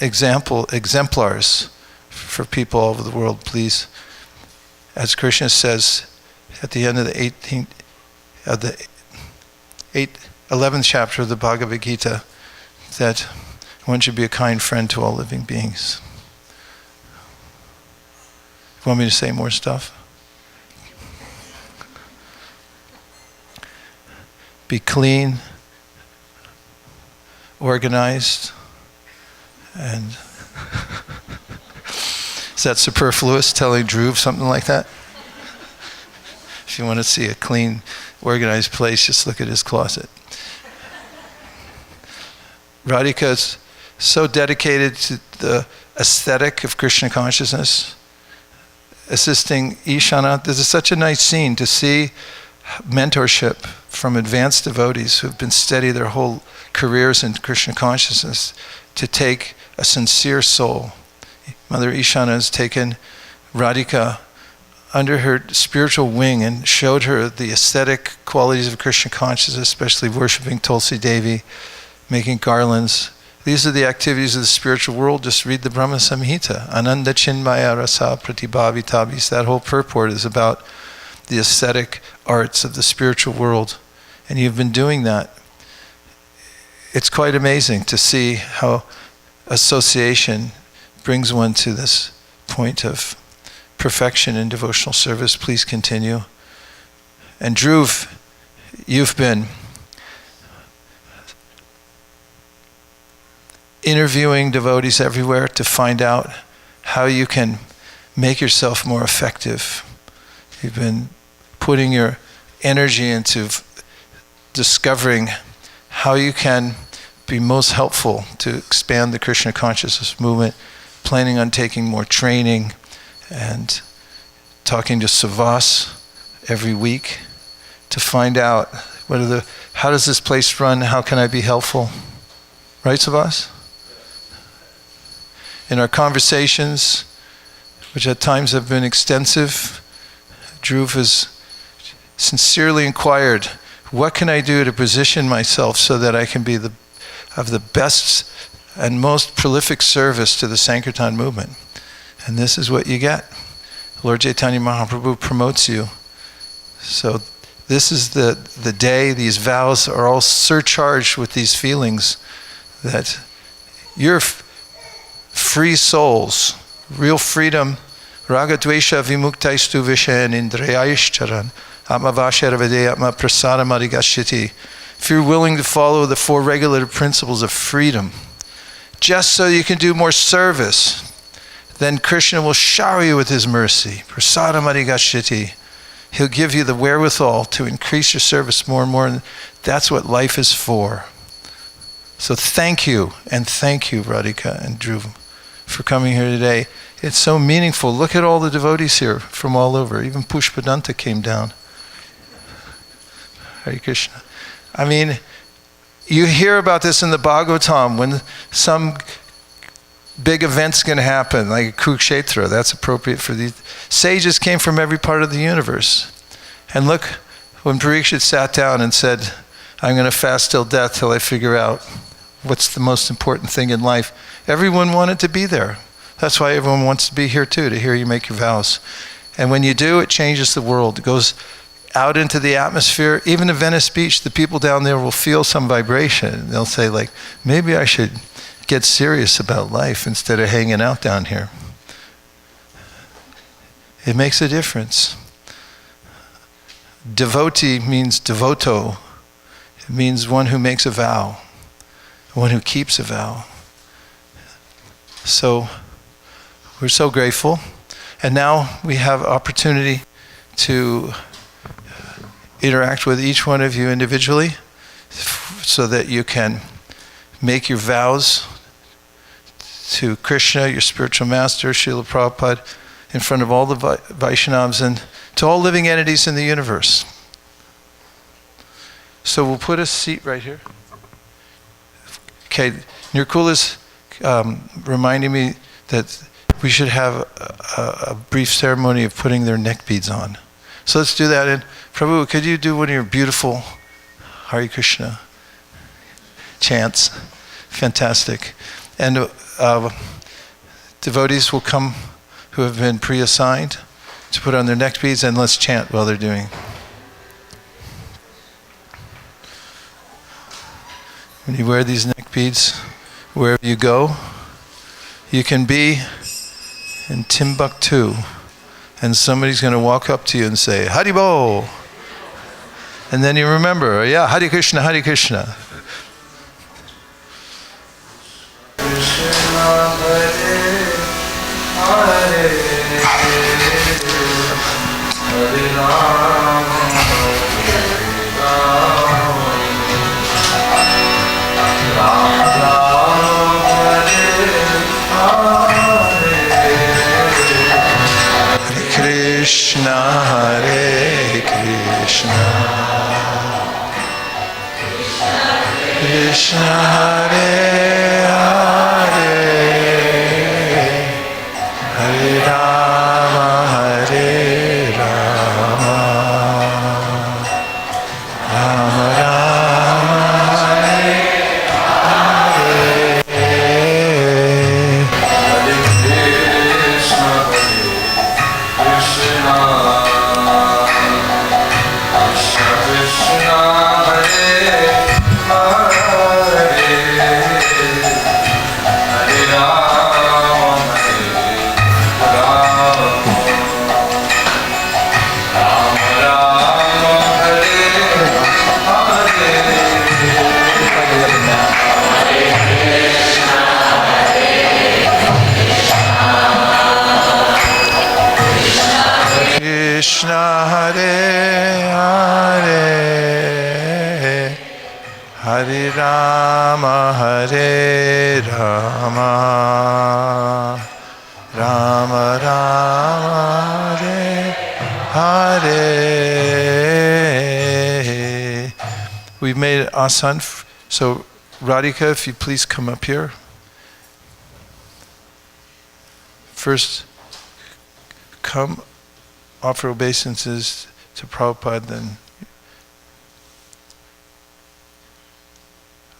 exemplars for people all over the world, please. As Krishna says at the end of the 11th chapter of the Bhagavad Gita, that one should be a kind friend to all living beings. You want me to say more stuff? Be clean, organized, and is that superfluous, telling Dhruv something like that? If you want to see a clean, organized place, just look at his closet. Radhika is so dedicated to the aesthetic of Krishna consciousness, assisting Ishana. This is such a nice scene to see mentorship from advanced devotees who have been steady their whole careers in Krishna consciousness to take a sincere soul. Mother Ishana has taken Radhika under her spiritual wing and showed her the aesthetic qualities of Krishna consciousness, especially worshipping Tulsi Devi, making garlands. These are the activities of the spiritual world. Just read the Brahma Samhita. Ananda Chinmaya Rasa Pratibhavitabhis. That whole purport is about the aesthetic arts of the spiritual world. And you've been doing that. It's quite amazing to see how association brings one to this point of perfection in devotional service. Please continue. And Dhruv, you've been interviewing devotees everywhere to find out how you can make yourself more effective. You've been putting your energy into discovering how you can be most helpful to expand the Krishna consciousness movement, planning on taking more training and talking to Savas every week to find out how does this place run, how can I be helpful? Right, Subhas? In our conversations, which at times have been extensive, Dhruv has sincerely inquired, what can I do to position myself so that I can be of the best and most prolific service to the Sankirtan movement? And this is what you get. Lord Chaitanya Mahaprabhu promotes you. So this is the day, these vows are all surcharged with these feelings that you're free souls, real freedom. Raga dvesha vimuktaistu vishayan indriyayishcharan atma vasharavade atma prasadam adhigashiti. If you're willing to follow the four regulative principles of freedom, just so you can do more service, then Krishna will shower you with his mercy. Prasadam adhigashiti. He'll give you the wherewithal to increase your service more and more, and that's what life is for. So thank you, Radhika and Dhruva, for coming here today. It's so meaningful. Look at all the devotees here from all over. Even Pushpadanta came down. Hare Krishna. I mean, you hear about this in the Bhagavatam when some big event's going to happen, like Kurukshetra. That's appropriate for these. Sages came from every part of the universe. And look, when Parikshit sat down and said, I'm going to fast till death till I figure out what's the most important thing in life, everyone wanted to be there. That's why everyone wants to be here too, to hear you make your vows. And when you do, it changes the world. It goes out into the atmosphere. Even in Venice Beach, the people down there will feel some vibration. They'll say, like, maybe I should get serious about life instead of hanging out down here. It makes a difference. Devotee means devoto. It means one who makes a vow, one who keeps a vow. So we're so grateful. And now we have opportunity to interact with each one of you individually so that you can make your vows to Krishna, your spiritual master, Srila Prabhupada, in front of all the Vaishnavas and to all living entities in the universe. So we'll put a seat right here. Okay, Nirkula is reminding me that we should have a brief ceremony of putting their neck beads on. So let's do that. And Prabhu, could you do one of your beautiful Hare Krishna chants? Fantastic. And devotees will come who have been pre-assigned to put on their neck beads, and let's chant while they're doing. When you wear these neck beads, wherever you go, you can be in Timbuktu, and somebody's going to walk up to you and say, Haribol! And then you remember, yeah, Hare Krishna, Hare Krishna. Krishna Hare Hare Hare Rama Hare Rama Rama Rama Hare Hare Krishna, Hare Krishna, Krishna Hare Hare, Hare Rama, Hare Rama, Rama Rama, Hare Hare. Hare Krishna Krishna Krishna Hare Hare Hare Rama Hare Rama Rama Rama Hare Krishna Hare Hare, Hare Rama, Hare Rama, Rama Rama, Hare Hare. we've made it asan. So Radhika, if you please come up here. First, come offer obeisances to Prabhupada, then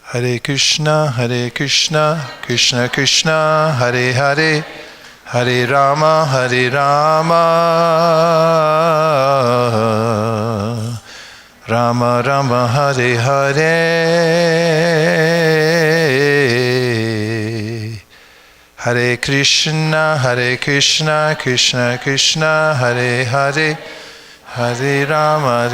Hare Krishna, Krishna Krishna, Hare Hare, Hare Rama, Rama Rama, Hare Hare. Hare Krishna, Krishna Krishna, Hare Hare, Hare Rama,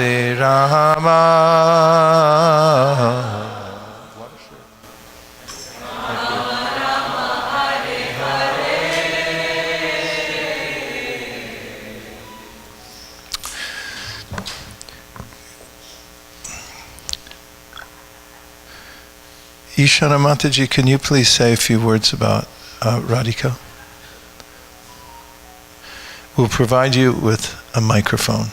Ishana Mataji, can you please say a few words about Radhika? We'll provide you with a microphone.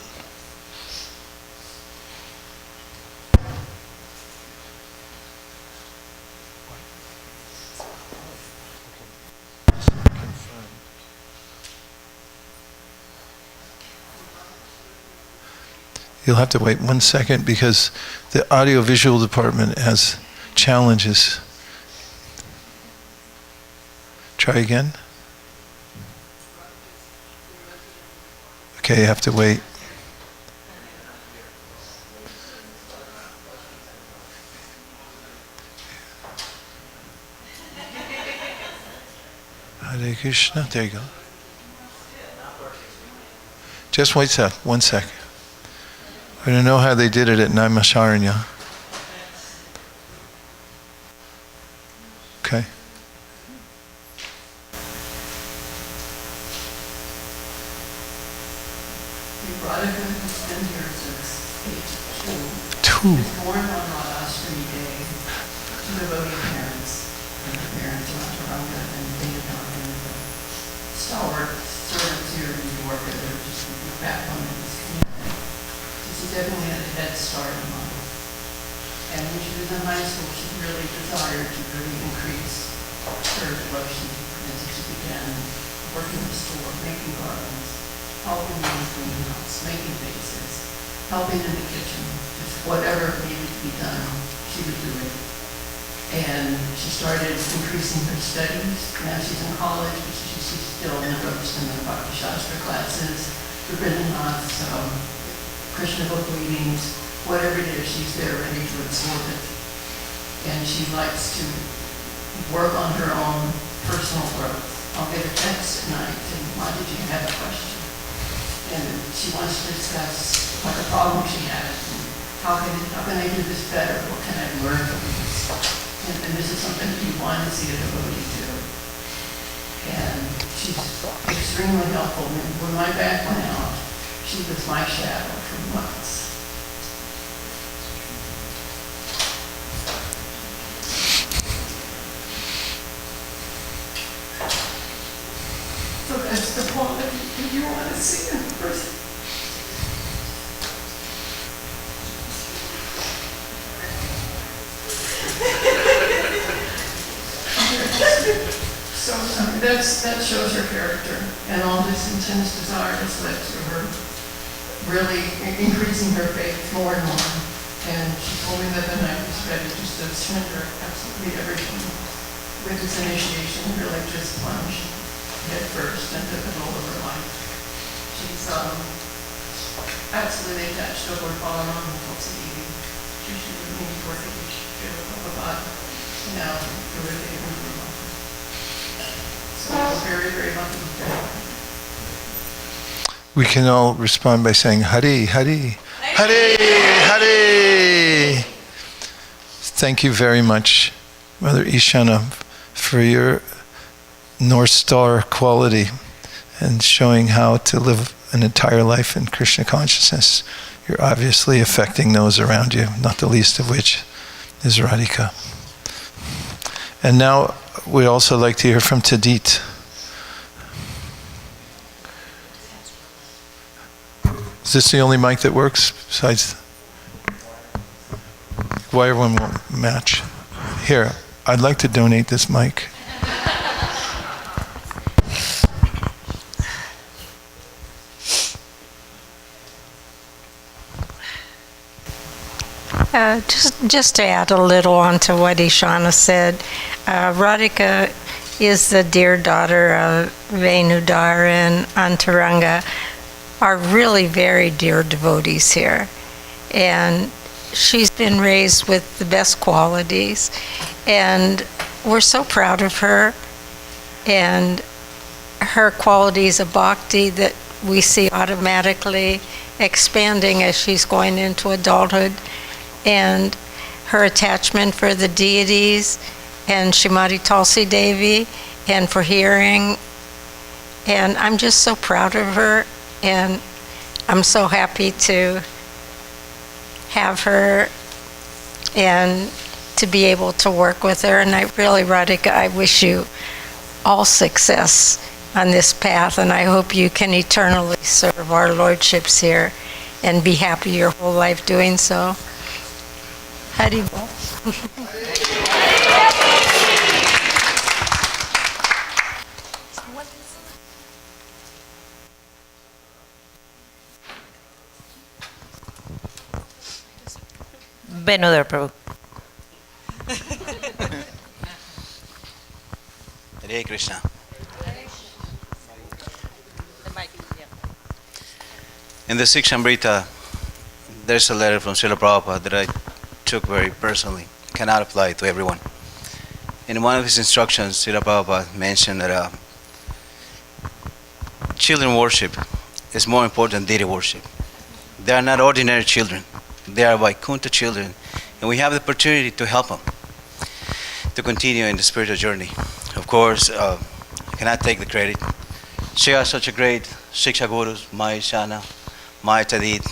You'll have to wait 1 second because the audio-visual department has challenges. Try again. Okay, you have to wait. Hare Krishna, there you go. Just wait 1 second. I don't know how they did it at Naimisharanya. Okay. Radhika has been here since age 2. Two. She was born on Radhashrami Day to devotee parents. And her parents are Ratha and Devadarka, and the stalwart servants here in Dvaraka. They're just the backbone of this community. So she definitely had a head start in life. And when she was in high school, she really desired to really increase her devotion. And so she began working in the store, making garlands, helping in the greenhouse, making vases, helping in the kitchen, just whatever needed to be done, she would do it. And she started increasing her studies. Now she's in college, but she's still engrossed in the Bhakti Shastra classes, Rabindranath's Krishna book readings, whatever it is, she's there ready to absorb it. And she likes to work on her own personal growth. I'll get a text at night and why did you have a question? And she wants to discuss what a problem she has and how can I do this better? What can I learn from this? And this is something you want to see a devotee do. And she's extremely helpful. When my back went out, she was my shadow for months. So that's the quality that you want to see in a person. So that shows her character, and all this intense desire has led to her really increasing her faith more and more. And she told me that the night was ready just to surrender absolutely everything. With this initiation, really just plunged head first into the middle of her life. She's absolutely attached to Lord Balaram and Tulsi. She should be working about now through the Dhruva. So we're very, very lucky. We can all respond by saying Hare, Hare, Hare, Hare. Thank you very much, Mother Ishana, for your North Star quality and showing how to live an entire life in Krishna consciousness. You're obviously affecting those around you, not the least of which is Radhika. And now we'd also like to hear from Tadit. Is this the only mic that works besides? wire one won't match. Here, I'd like to donate this mic. Just to add a little on to what Ishana said, Radhika is the dear daughter of Venudara and Antaranga, are really very dear devotees here. And she's been raised with the best qualities. And we're so proud of her and her qualities of bhakti that we see automatically expanding as she's going into adulthood. And her attachment for the deities and Shrimati Tulsi Devi and for hearing. And I'm just so proud of her, and I'm so happy to have her and to be able to work with her. And I really, Radhika, I wish you all success on this path, and I hope you can eternally serve our lordships here and be happy your whole life doing so. Adhivas. Vindward, Prabhu. Hare Krishna. In the Sikshamrita, there's a letter from Srila Prabhupada that I took very personally, cannot apply to everyone. In one of his instructions, Srila Prabhupada mentioned that children worship is more important than deity worship. They are not ordinary children. They are Vaikuntha children, and we have the opportunity to help them to continue in the spiritual journey. Of course, I cannot take the credit. She are such a great Shiksha Gurus, Maya Shana, Maya Tadit,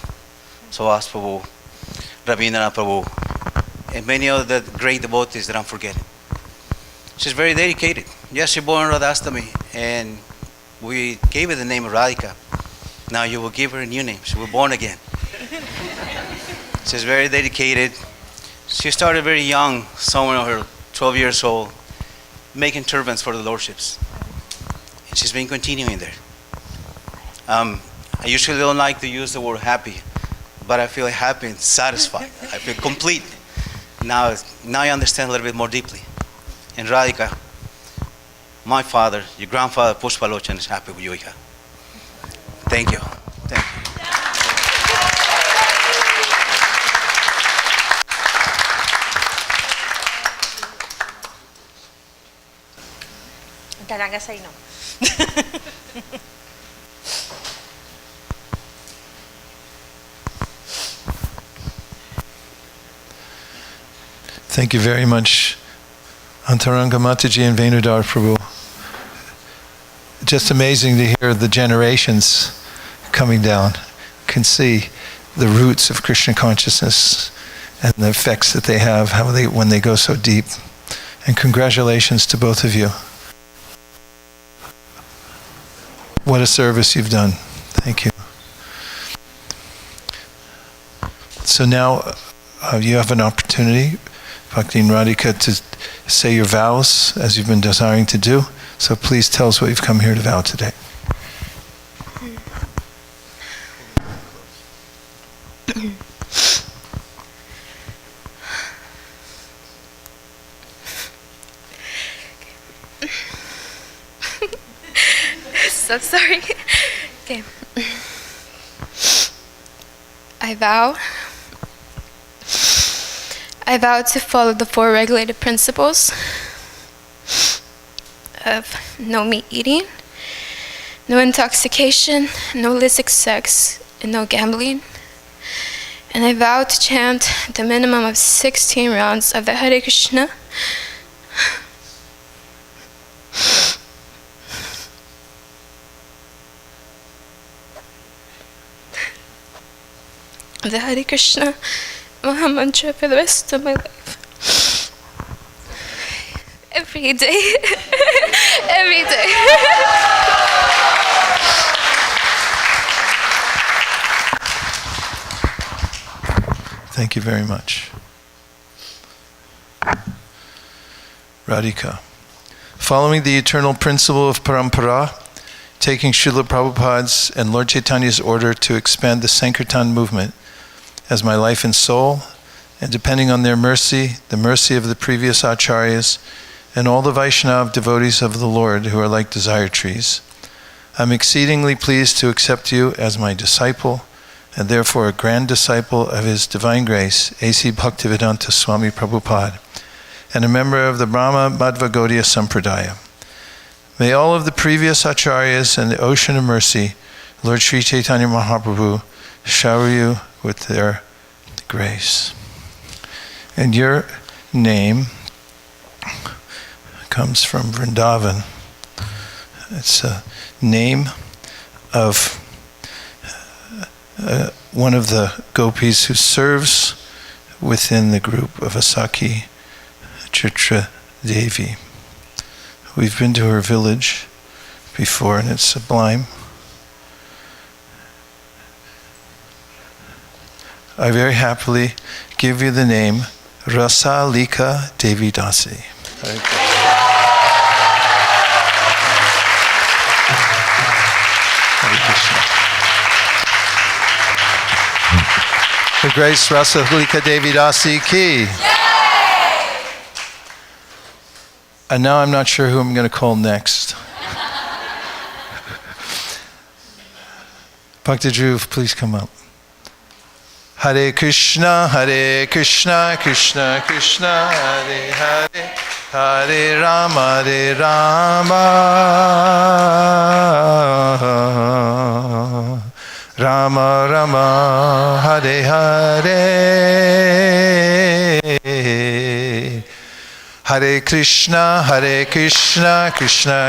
Sawas Prabhu, Rabindranath Prabhu, and many other great devotees that I'm forgetting. She's very dedicated. Yes, she born Radhastami, and we gave her the name of Radhika. Now you will give her a new name. She was born again. She's very dedicated. She started very young, somewhere on her 12 years old, making turbans for the lordships. And she's been continuing there. I usually don't like to use the word happy, but I feel happy and satisfied. I feel complete. Now I understand a little bit more deeply. And Radhika, my father, your grandfather, Pushpalochan, is happy with you here. Thank you. Thank you. Talaga sa ino. Thank you very much, Antaranga Mataji and Venudara Prabhu. Just amazing to hear the generations coming down. You can see the roots of Krishna consciousness and the effects that they have, when they go so deep. And congratulations to both of you. What a service you've done. Thank you. So now you have an opportunity, Bhakti and Radhika, to say your vows as you've been desiring to do. So please tell us what you've come here to vow today. So sorry. Okay. I vow to follow the 4 regulated principles of no meat eating, no intoxication, no illicit sex, and no gambling. And I vow to chant the minimum of 16 rounds of the Hare Krishna, the Hare Krishna Mahamantra for the rest of my life. Every day. Every day. Thank you very much. Radhika. Following the eternal principle of parampara, taking Srila Prabhupada's and Lord Chaitanya's order to expand the Sankirtan movement as my life and soul, and depending on their mercy, the mercy of the previous acharyas, and all the Vaishnava devotees of the Lord who are like desire trees, I'm exceedingly pleased to accept you as my disciple, and therefore a grand disciple of His Divine Grace, A.C. Bhaktivedanta Swami Prabhupada, and a member of the Brahma Madhva Gaudiya Sampradaya. May all of the previous acharyas and the ocean of mercy, Lord Sri Chaitanya Mahaprabhu, shower you with their grace. And your name comes from Vrindavan. It's a name of one of the gopis who serves within the group of Asaki Chitra Devi. We've been to her village before, and it's sublime. I very happily give you the name Rasalika Devi Dasi. Hare Krishna. The Grace Rasalika Devi Dasi ki. And now I'm not sure who I'm going to call next. Bhakti Dhruv, please come up. Hare Krishna, Krishna Krishna, Hare Hare, Hare Rama, Rama Rama, Hare Hare. Hare Krishna, Krishna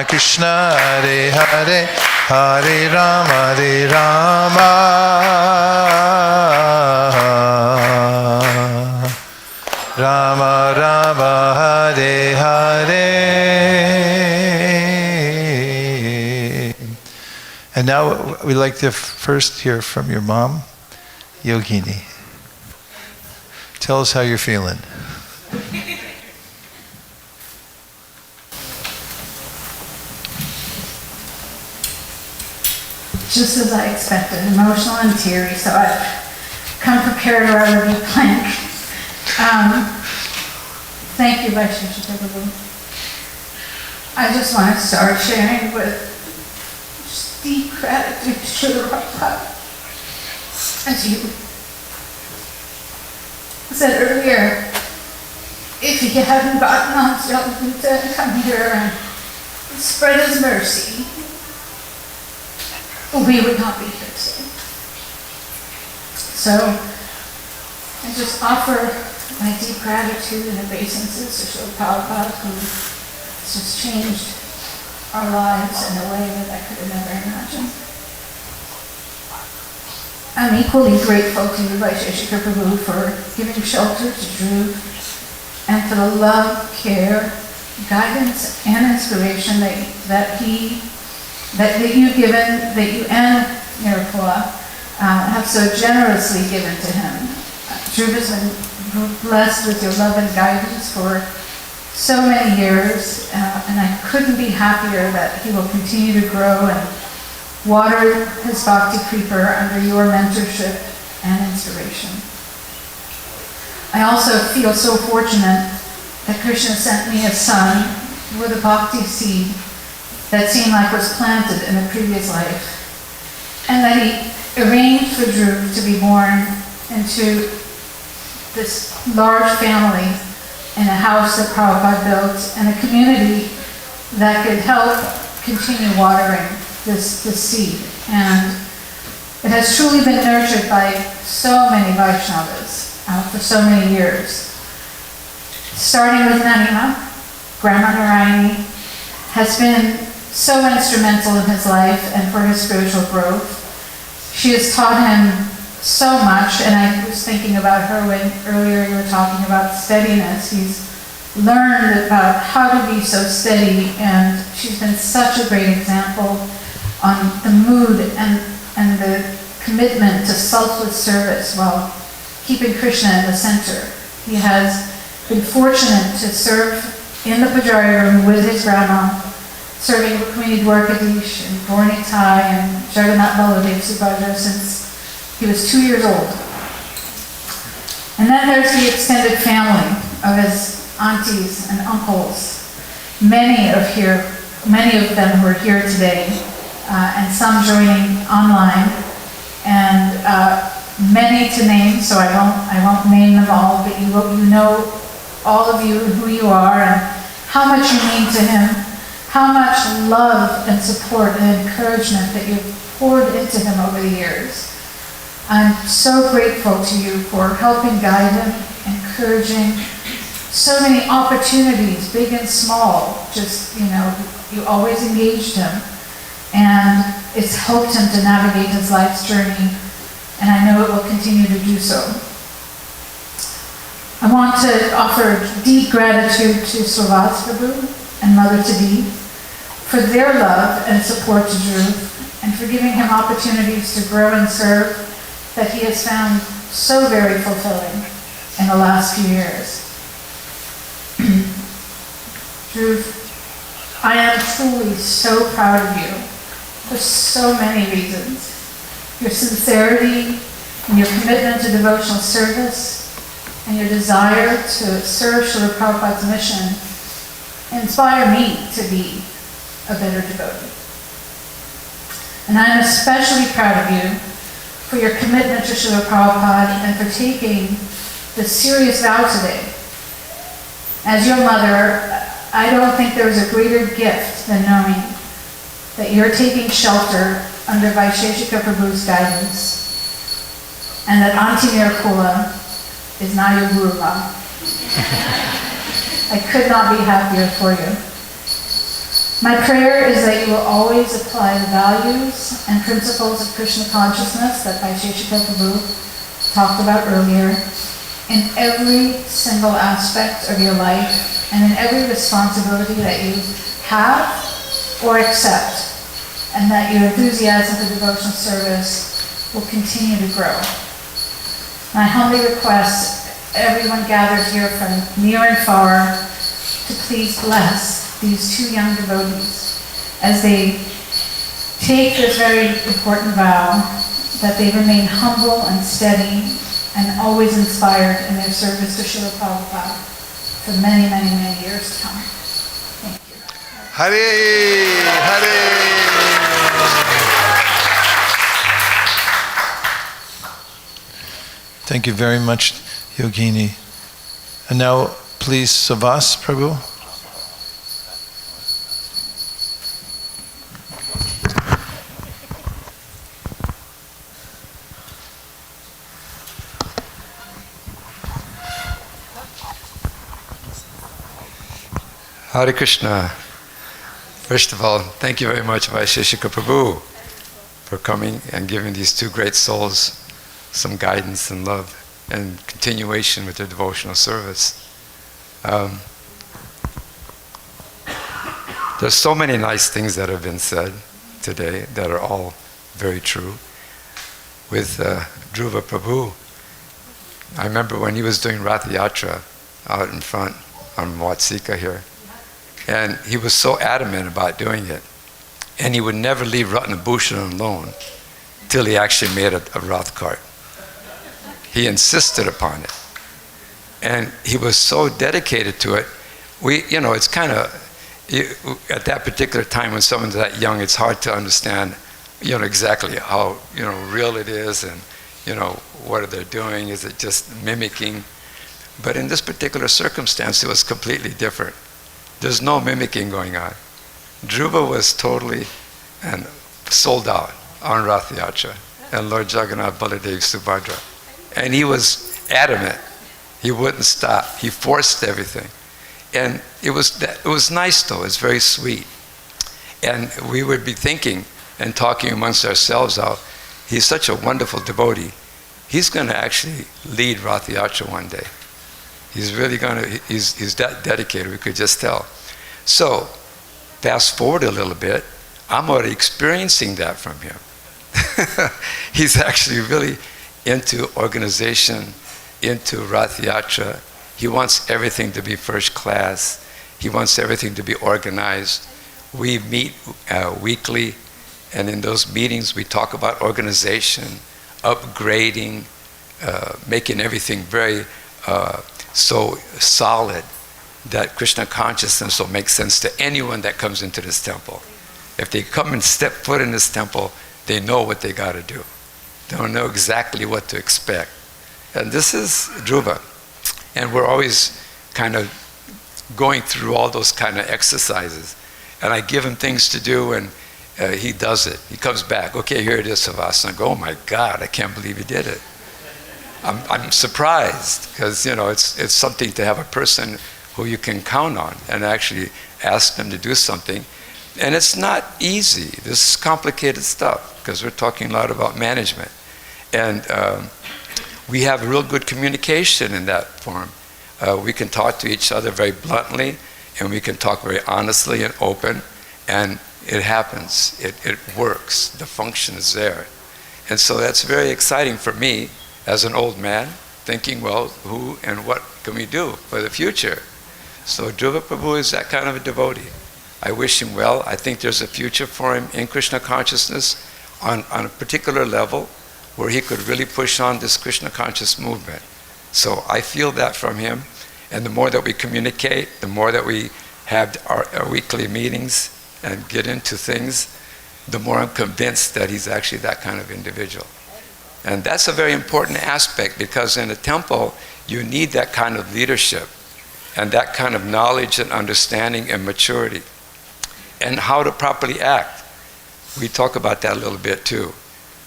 Krishna, Hare Hare, Hare Rama, Rama Rama, Hare Hare. And now we'd like to first hear from your mom, Yogini. Tell us how you're feeling. Just as I expected, emotional and teary, so I've come prepared or I would be blank. Thank you, Vaisesika Prabhu. I just want to start sharing with just deep gratitude to Srila Prabhupada. As you said earlier, if he hadn't gotten on to come here and spread his mercy, we would not be here today. So I just offer my deep gratitude and obeisances to Srila Prabhupada, who has just changed our lives in a way that I could have never imagined. I'm equally grateful to you, Vaisesika Prabhu, for giving shelter to Dhruva and for the love, care, guidance, and inspiration that you've given, that you and Nirupala have so generously given to him. Dhruva has been blessed with your love and guidance for so many years, and I couldn't be happier that he will continue to grow and water his bhakti creeper under your mentorship and inspiration. I also feel so fortunate that Krishna sent me a son with a bhakti seed that seemed like was planted in a previous life, and that he arranged for Dhruva to be born into this large family in a house that Prabhupada built and a community that could help continue watering this seed. And it has truly been nurtured by so many Vaishnavas for so many years. Starting with Nanima, Grandma Narayani has been so instrumental in his life and for his spiritual growth. She has taught him so much, and I was thinking about her when earlier you were talking about steadiness. He's learned about how to be so steady, and she's been such a great example on the mood and the commitment to selfless service while keeping Krishna in the center. He has been fortunate to serve in the Pujari room with his grandma, serving Rukmini Dwarkadish and Borni Thai and Jagannath Baladev Subhadra since he was 2 years old. And then there's the extended family of his aunties and uncles. Many of them who are here today, and some joining online, and many to name, so I won't name them all, but you know, all of you, who you are, and how much you mean to him, how much love and support and encouragement that you've poured into him over the years. I'm so grateful to you for helping guide him, encouraging, so many opportunities, big and small, just, you always engaged him. And it's helped him to navigate his life's journey, and I know it will continue to do so. I want to offer deep gratitude to Sravas Prabhu and Mother to-be for their love and support to Dhruv, and for giving him opportunities to grow and serve that he has found so very fulfilling in the last few years. Dhruv, I am truly so proud of you for so many reasons. Your sincerity and your commitment to devotional service and your desire to serve Srila Prabhupada's mission inspire me to be a better devotee. And I'm especially proud of you for your commitment to Srila Prabhupada and for taking the serious vow today. As your mother, I don't think there's a greater gift than knowing that you're taking shelter under Vaisesika Prabhu's guidance, and that Auntie Miracula is now your Guruma. I could not be happier for you. My prayer is that you will always apply the values and principles of Krishna consciousness that Vaisesika Prabhu talked about earlier in every single aspect of your life and in every responsibility that you have or accept, and that your enthusiasm for devotional service will continue to grow. And I humbly request everyone gathered here from near and far to please bless these two young devotees as they take this very important vow that they remain humble and steady and always inspired in their service to Srila Prabhupada for many, many, many years to come. Thank you. Hare, Hare. Thank you very much, Yogini. And now, please, Sravas Prabhu. Hare Krishna. First of all, thank you very much, Vaisesika Prabhu, for coming and giving these two great souls some guidance and love and continuation with their devotional service. There's so many nice things that have been said today that are all very true. With Dhruva Prabhu, I remember when he was doing Ratha Yatra out in front on Vaisesika here, and he was so adamant about doing it. And he would never leave Ratnabhushan alone till he actually made a Rath cart. He insisted upon it. And he was so dedicated to it. It's kind of, at that particular time when someone's that young, it's hard to understand, exactly how, real it is and, what are they doing? Is it just mimicking? But in this particular circumstance, it was completely different. There's no mimicking going on. Dhruva was totally and sold out on Ratha Yatra and Lord Jagannath Baladev Subhadra. And he was adamant. He wouldn't stop. He forced everything. And it was nice though, it's very sweet. And we would be thinking and talking amongst ourselves how he's such a wonderful devotee. He's going to actually lead Ratha Yatra one day. He's really he's that dedicated, we could just tell. So, fast forward a little bit, I'm already experiencing that from him. He's actually really into organization, into Ratha Yatra. He wants everything to be first class. He wants everything to be organized. We meet weekly, and in those meetings we talk about organization, upgrading, making everything very so solid that Krishna consciousness will make sense to anyone that comes into this temple. If they come and step foot in this temple, they know what they got to do. They don't know exactly what to expect. And this is Dhruva. And we're always kind of going through all those kind of exercises. And I give him things to do, and he does it. He comes back, okay, here it is, Savasana. I go, oh my God, I can't believe he did it. I'm surprised, because it's something to have a person who you can count on and actually ask them to do something. And it's not easy. This is complicated stuff, because we're talking a lot about management. And we have real good communication in that form. We can talk to each other very bluntly, and we can talk very honestly and open, and it happens. It works. The function is there. And so that's very exciting for me as an old man, thinking, well, who and what can we do for the future? So Dhruva Prabhu is that kind of a devotee. I wish him well. I think there's a future for him in Krishna consciousness on a particular level where he could really push on this Krishna conscious movement. So I feel that from him. And the more that we communicate, the more that we have our weekly meetings and get into things, the more I'm convinced that he's actually that kind of individual. And that's a very important aspect, because in a temple, you need that kind of leadership and that kind of knowledge and understanding and maturity. And how to properly act. We talk about that a little bit too.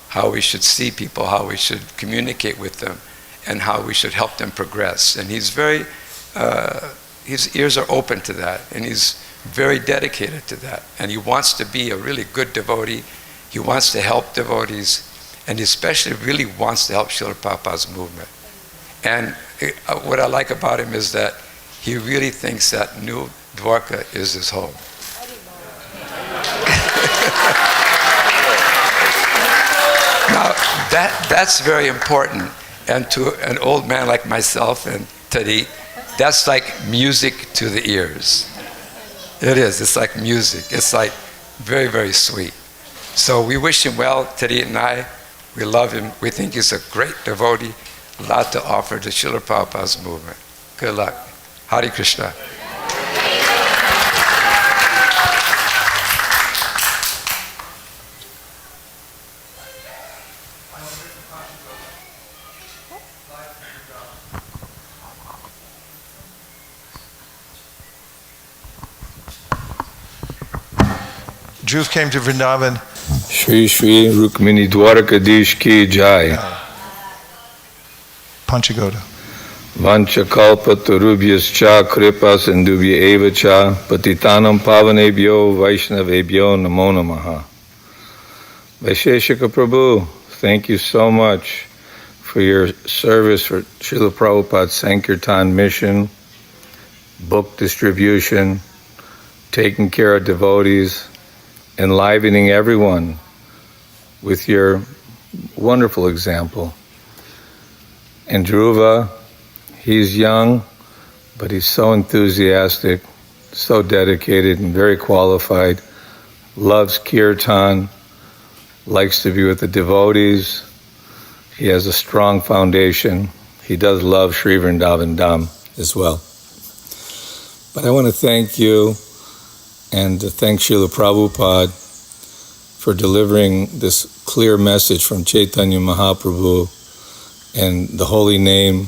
How we should see people, how we should communicate with them, and how we should help them progress. And he's very, his ears are open to that, and he's very dedicated to that. And he wants to be a really good devotee. He wants to help devotees, and he especially really wants to help Srila Prabhupada's movement. And what I like about him is that he really thinks that New Dvaraka is his home. Now, that's very important. And to an old man like myself and Tadit, that's like music to the ears. It is. It's like music. It's like very, very sweet. So we wish him well, Tadit and I. We love him. We think he's a great devotee, a lot to offer to Srila Prabhupada's movement. Good luck. Hare Krishna. Dhruv came to Vrindavan. Shri Shri Rukmini Dwarakadesh ki jai. Panchagoda. Vancha kalpa tarubhyascha kripa sindubhya eva cha patitanam pavanebhyo vaishnavebhyo namo namaha. Vaisesika Prabhu, thank you so much for your service for Srila Prabhupada's Sankirtan mission, book distribution, taking care of devotees, enlivening everyone with your wonderful example. And Dhruva, he's young, but he's so enthusiastic, so dedicated and very qualified, loves kirtan, likes to be with the devotees. He has a strong foundation. He does love Sri Vrindavan Dham as well. But I want to thank you and to thank Srila Prabhupada for delivering this clear message from Chaitanya Mahaprabhu and the holy name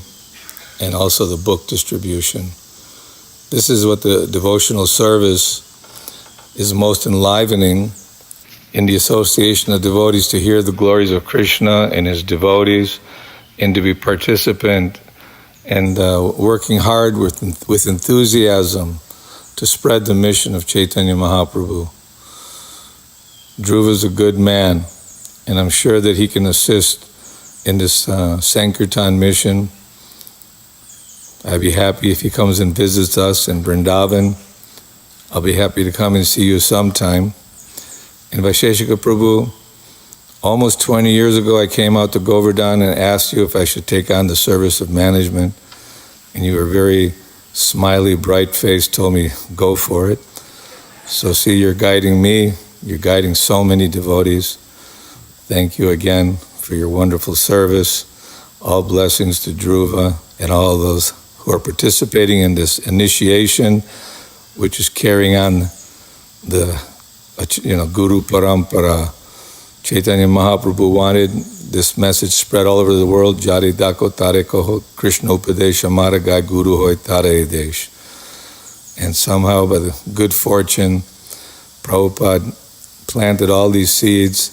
and also the book distribution. This is what the devotional service is most enlivening in the association of devotees, to hear the glories of Krishna and his devotees, and to be participant and working hard with enthusiasm to spread the mission of Chaitanya Mahaprabhu. Dhruva is a good man, and I'm sure that he can assist in this Sankirtan mission. I'd be happy if he comes and visits us in Vrindavan. I'll be happy to come and see you sometime. And Vaisesika Prabhu, almost 20 years ago I came out to Govardhan and asked you if I should take on the service of management, and you were very smiley, bright face told me, go for it. So see, you're guiding me, you're guiding so many devotees. Thank you again for your wonderful service. All blessings to Dhruva and all those who are participating in this initiation, which is carrying on the Guru Parampara. Chaitanya Mahaprabhu wanted this message spread all over the world. Jari dako tare koho Krishna upadesha maragai guru hoy tare desh. And somehow, by the good fortune, Prabhupada planted all these seeds,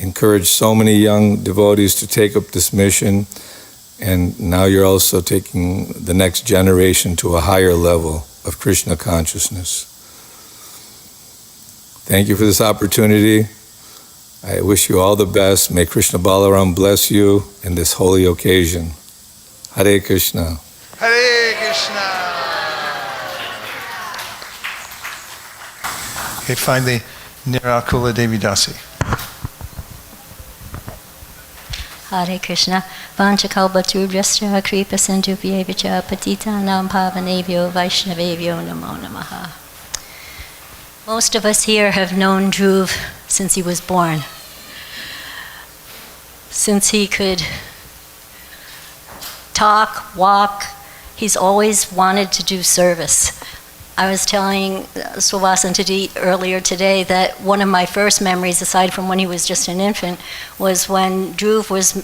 encouraged so many young devotees to take up this mission, and now you're also taking the next generation to a higher level of Krishna consciousness. Thank you for this opportunity. I wish you all the best. May Krishna Balaram bless you in this holy occasion. Hare Krishna. Hare Krishna. Okay, finally, Nirakula Devi Dasi. Hare Krishna. Vanchakalpatarubhyascha kripa sindhubhyevacha patitanam pavanebhyo vaishnavebhyo namo namaha. Most of us here have known Dhruv since he was born. Since he could talk, walk, he's always wanted to do service. I was telling Swasan Tadit earlier today that one of my first memories, aside from when he was just an infant, was when Dhruv was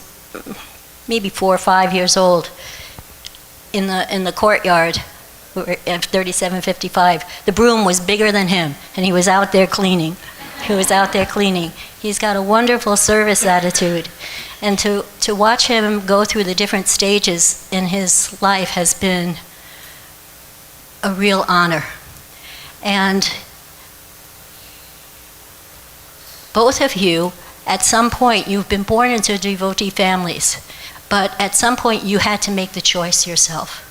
maybe 4 or 5 years old in the courtyard at 3755. The broom was bigger than him, and he was out there cleaning. He's got a wonderful service attitude. And to watch him go through the different stages in his life has been a real honor. And both of you, at some point, you've been born into devotee families, but at some point you had to make the choice yourself.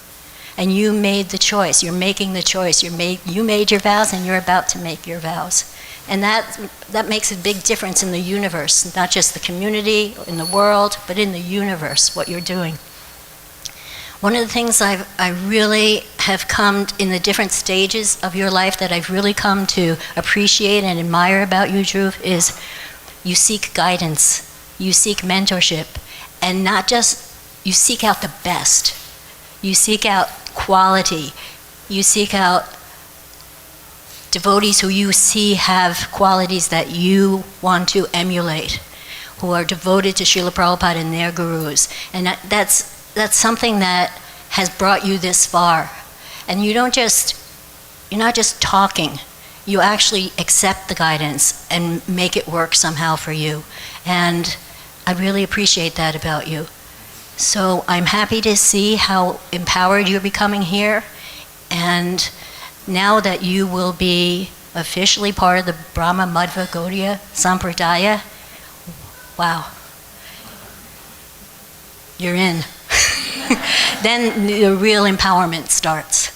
And you made the choice, you're making the choice, you made your vows and you're about to make your vows. And that makes a big difference in the universe, not just the community, in the world, but in the universe, what you're doing. One of the things I really have come in the different stages of your life that I've really come to appreciate and admire about you, Dhruv, is you seek guidance, you seek mentorship, and not just, you seek out the best. You seek out quality. You seek out devotees who you see have qualities that you want to emulate, who are devoted to Srila Prabhupada and their gurus. And that's something that has brought you this far. And you're not just talking, you actually accept the guidance and make it work somehow for you. And I really appreciate that about you. So I'm happy to see how empowered you're becoming here. And now that you will be officially part of the Brahma Madhva Gaudiya Sampradaya, wow, you're in. Then the real empowerment starts.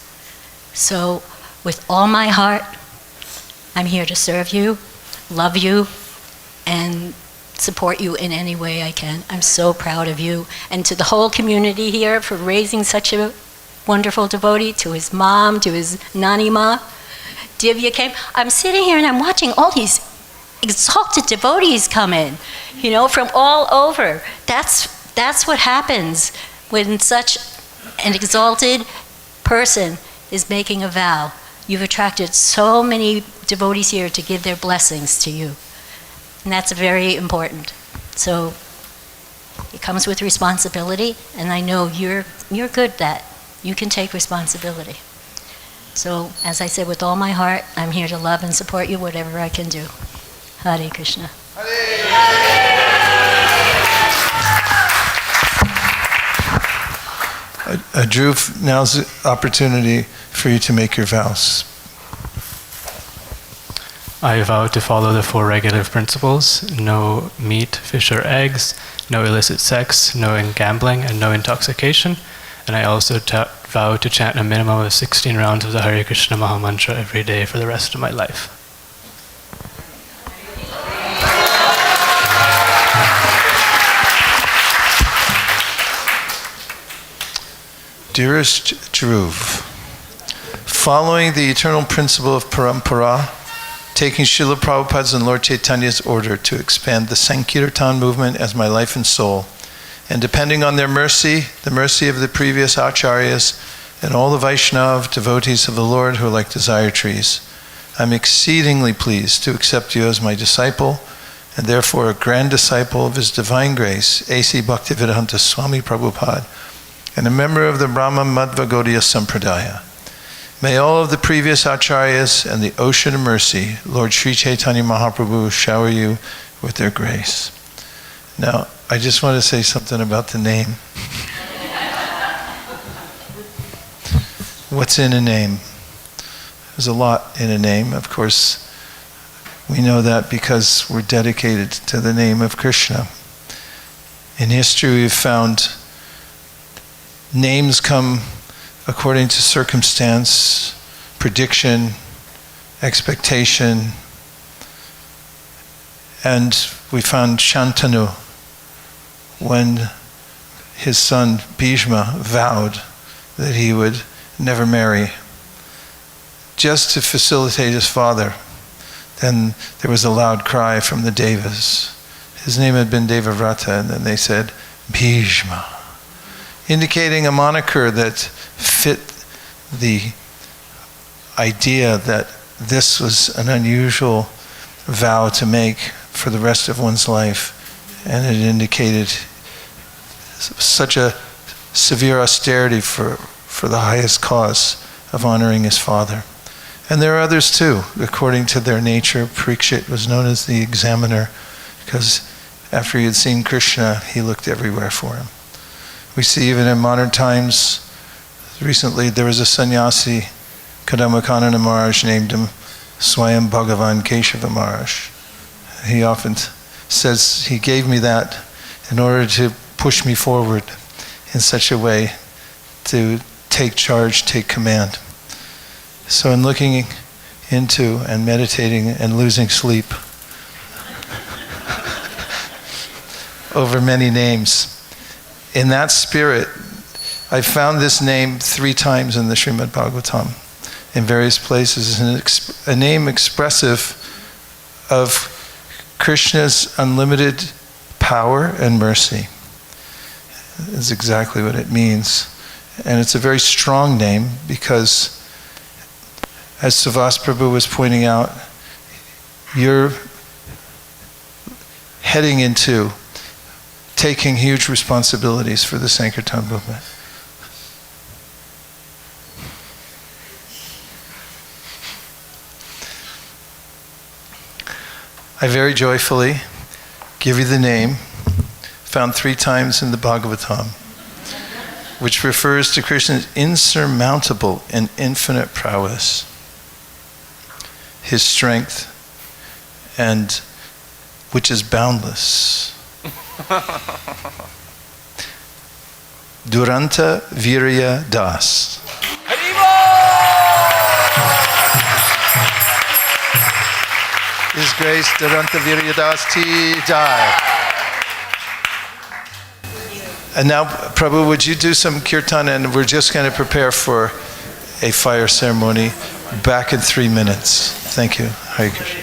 So with all my heart, I'm here to serve you, love you, and support you in any way I can. I'm so proud of you. And to the whole community here for raising such a wonderful devotee, to his mom, to his nanima. Divya came. I'm sitting here and I'm watching all these exalted devotees come in, from all over. That's what happens when such an exalted person is making a vow. You've attracted so many devotees here to give their blessings to you. And that's very important. So it comes with responsibility, and I know you're good at that. You can take responsibility. So, as I said, with all my heart, I'm here to love and support you, whatever I can do. Hare Krishna. Dhruv, now's the opportunity for you to make your vows. I vow to follow the 4 regulative principles: no meat, fish, or eggs, no illicit sex, no gambling, and no intoxication. And I also vow to chant a minimum of 16 rounds of the Hare Krishna Maha Mantra every day for the rest of my life. Dearest Dhruv, following the eternal principle of parampara, taking Srila Prabhupada's and Lord Chaitanya's order to expand the Sankirtan movement as my life and soul, and depending on their mercy, the mercy of the previous acharyas, and all the Vaishnava devotees of the Lord who are like desire trees, I'm exceedingly pleased to accept you as my disciple, and therefore a grand disciple of His Divine Grace, A.C. Bhaktivedanta Swami Prabhupada, and a member of the Brahma Madhva Gaudiya Sampradaya. May all of the previous acharyas and the ocean of mercy, Lord Sri Chaitanya Mahaprabhu, shower you with their grace. Now, I just want to say something about the name. What's in a name? There's a lot in a name. Of course, we know that because we're dedicated to the name of Krishna. In history, we've found names come according to circumstance, prediction, expectation, and we found Shantanu when his son Bhishma vowed that he would never marry, just to facilitate his father. Then there was a loud cry from the Devas. His name had been Devaraka, and then they said Bhishma, indicating a moniker that fit the idea that this was an unusual vow to make for the rest of one's life, and it indicated such a severe austerity for the highest cause of honoring his father. And there are others too. According to their nature, Parikshit was known as the examiner because after he had seen Krishna, he looked everywhere for him. We see even in modern times, recently there was a sannyasi, Kadamakanana Maharaj, named him Swayam Bhagavan Keshava Maharaj. He often says he gave me that in order to push me forward in such a way to take charge, take command. So in looking into and meditating and losing sleep over many names, in that spirit, I found this name 3 times in the Srimad Bhagavatam, in various places, a name expressive of Krishna's unlimited power and mercy. Is exactly what it means. And it's a very strong name because, as Suvas Prabhu was pointing out, you're heading into taking huge responsibilities for the Sankirtan movement. I very joyfully give you the name, found 3 times in the Bhagavatam, which refers to Krishna's insurmountable and infinite prowess, His strength, and which is boundless. Duranta Virya Das. His Grace Duranta Virya Das Ti Jai. And now, Prabhu, would you do some kirtan, and we're just going to prepare for a fire ceremony back in 3 minutes. Thank you. Hare Krishna.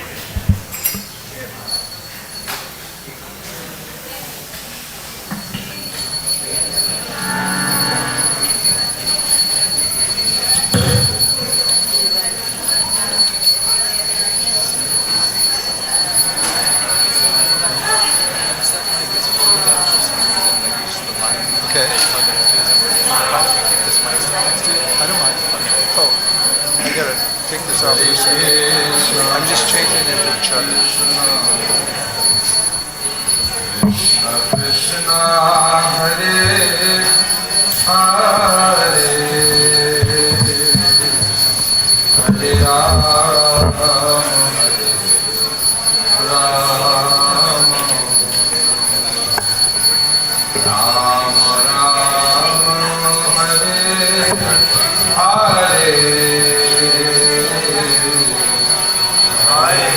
I'm just changing it to Chariots. Krishna Hare Hare Hare Rama Rama Rama Rama Hare Hare Hare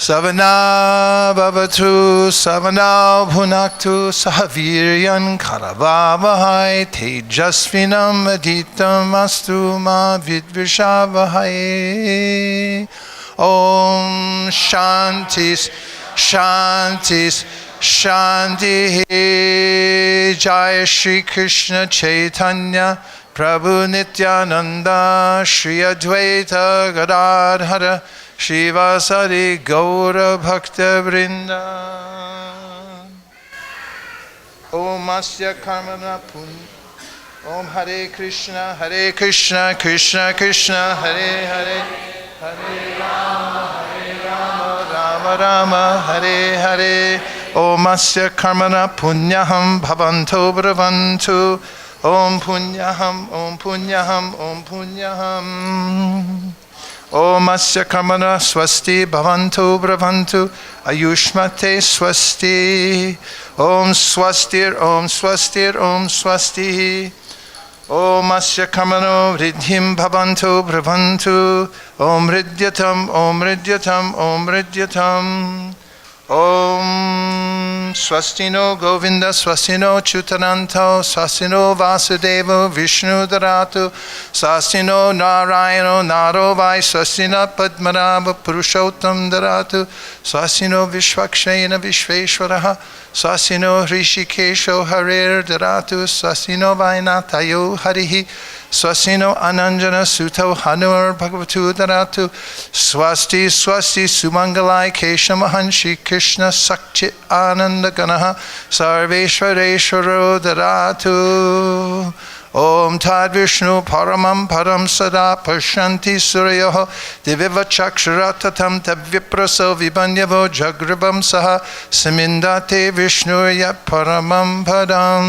Savana Bhavatu Savana Bhunaktu Sahaviryan Karavavahai Tejasvinam Aditam Astu Ma Vidvishavahai. Om Shantis Shantis Shanti. Jaya Shri Krishna Chaitanya Prabhu Nityananda Shri Advaita Gadadhara Shivasari Gaura Bhakta Vrinda. Om Asya Karmana Pun. Om Hare Krishna Krishna Krishna Hare Hare, Hare Rama Rama Rama Hare Hare. Om Asya Karmana Punyaham Bhavanto Bravantu. Om Punyaham Om Punyaham Om Punyaham. Om Asya Karmana Swasti Bhavantu Bravantu Ayushmate Swasti. Om Swastir Om Swastir Om Swasti. Om Asya Karmano Ridhim Bhavantu Bravantu. Om Ridyatam Om Ridyatam Om Ridyatam. Om Swastino Govinda Swastino Chutananto Swastino Vasudeva Vishnu Dharatu Swastino Narayano Narovai Swastina Padmanabha Purushottam Dharatu Swastino Vishwakshena Vishveshwaraha Swastino Hrishikesho Harer Dharatu Swastino Vainatayo Harihi Swastino Ananjana Suto Hanur Bhagavatu Dharatu Swasti Swasti Sumangalai Keshamahan Shri Krishna Sakchit Ananda Ganaha Sarveshwareshwaro Dharatu. Om Tad Vishnu Paramam Param Sada Pashanti Suryaho Diviva Chakshuratatam Tavvipraso Vibanyavo Jagribam Saha Samindate Vishnuya Paramam Padam.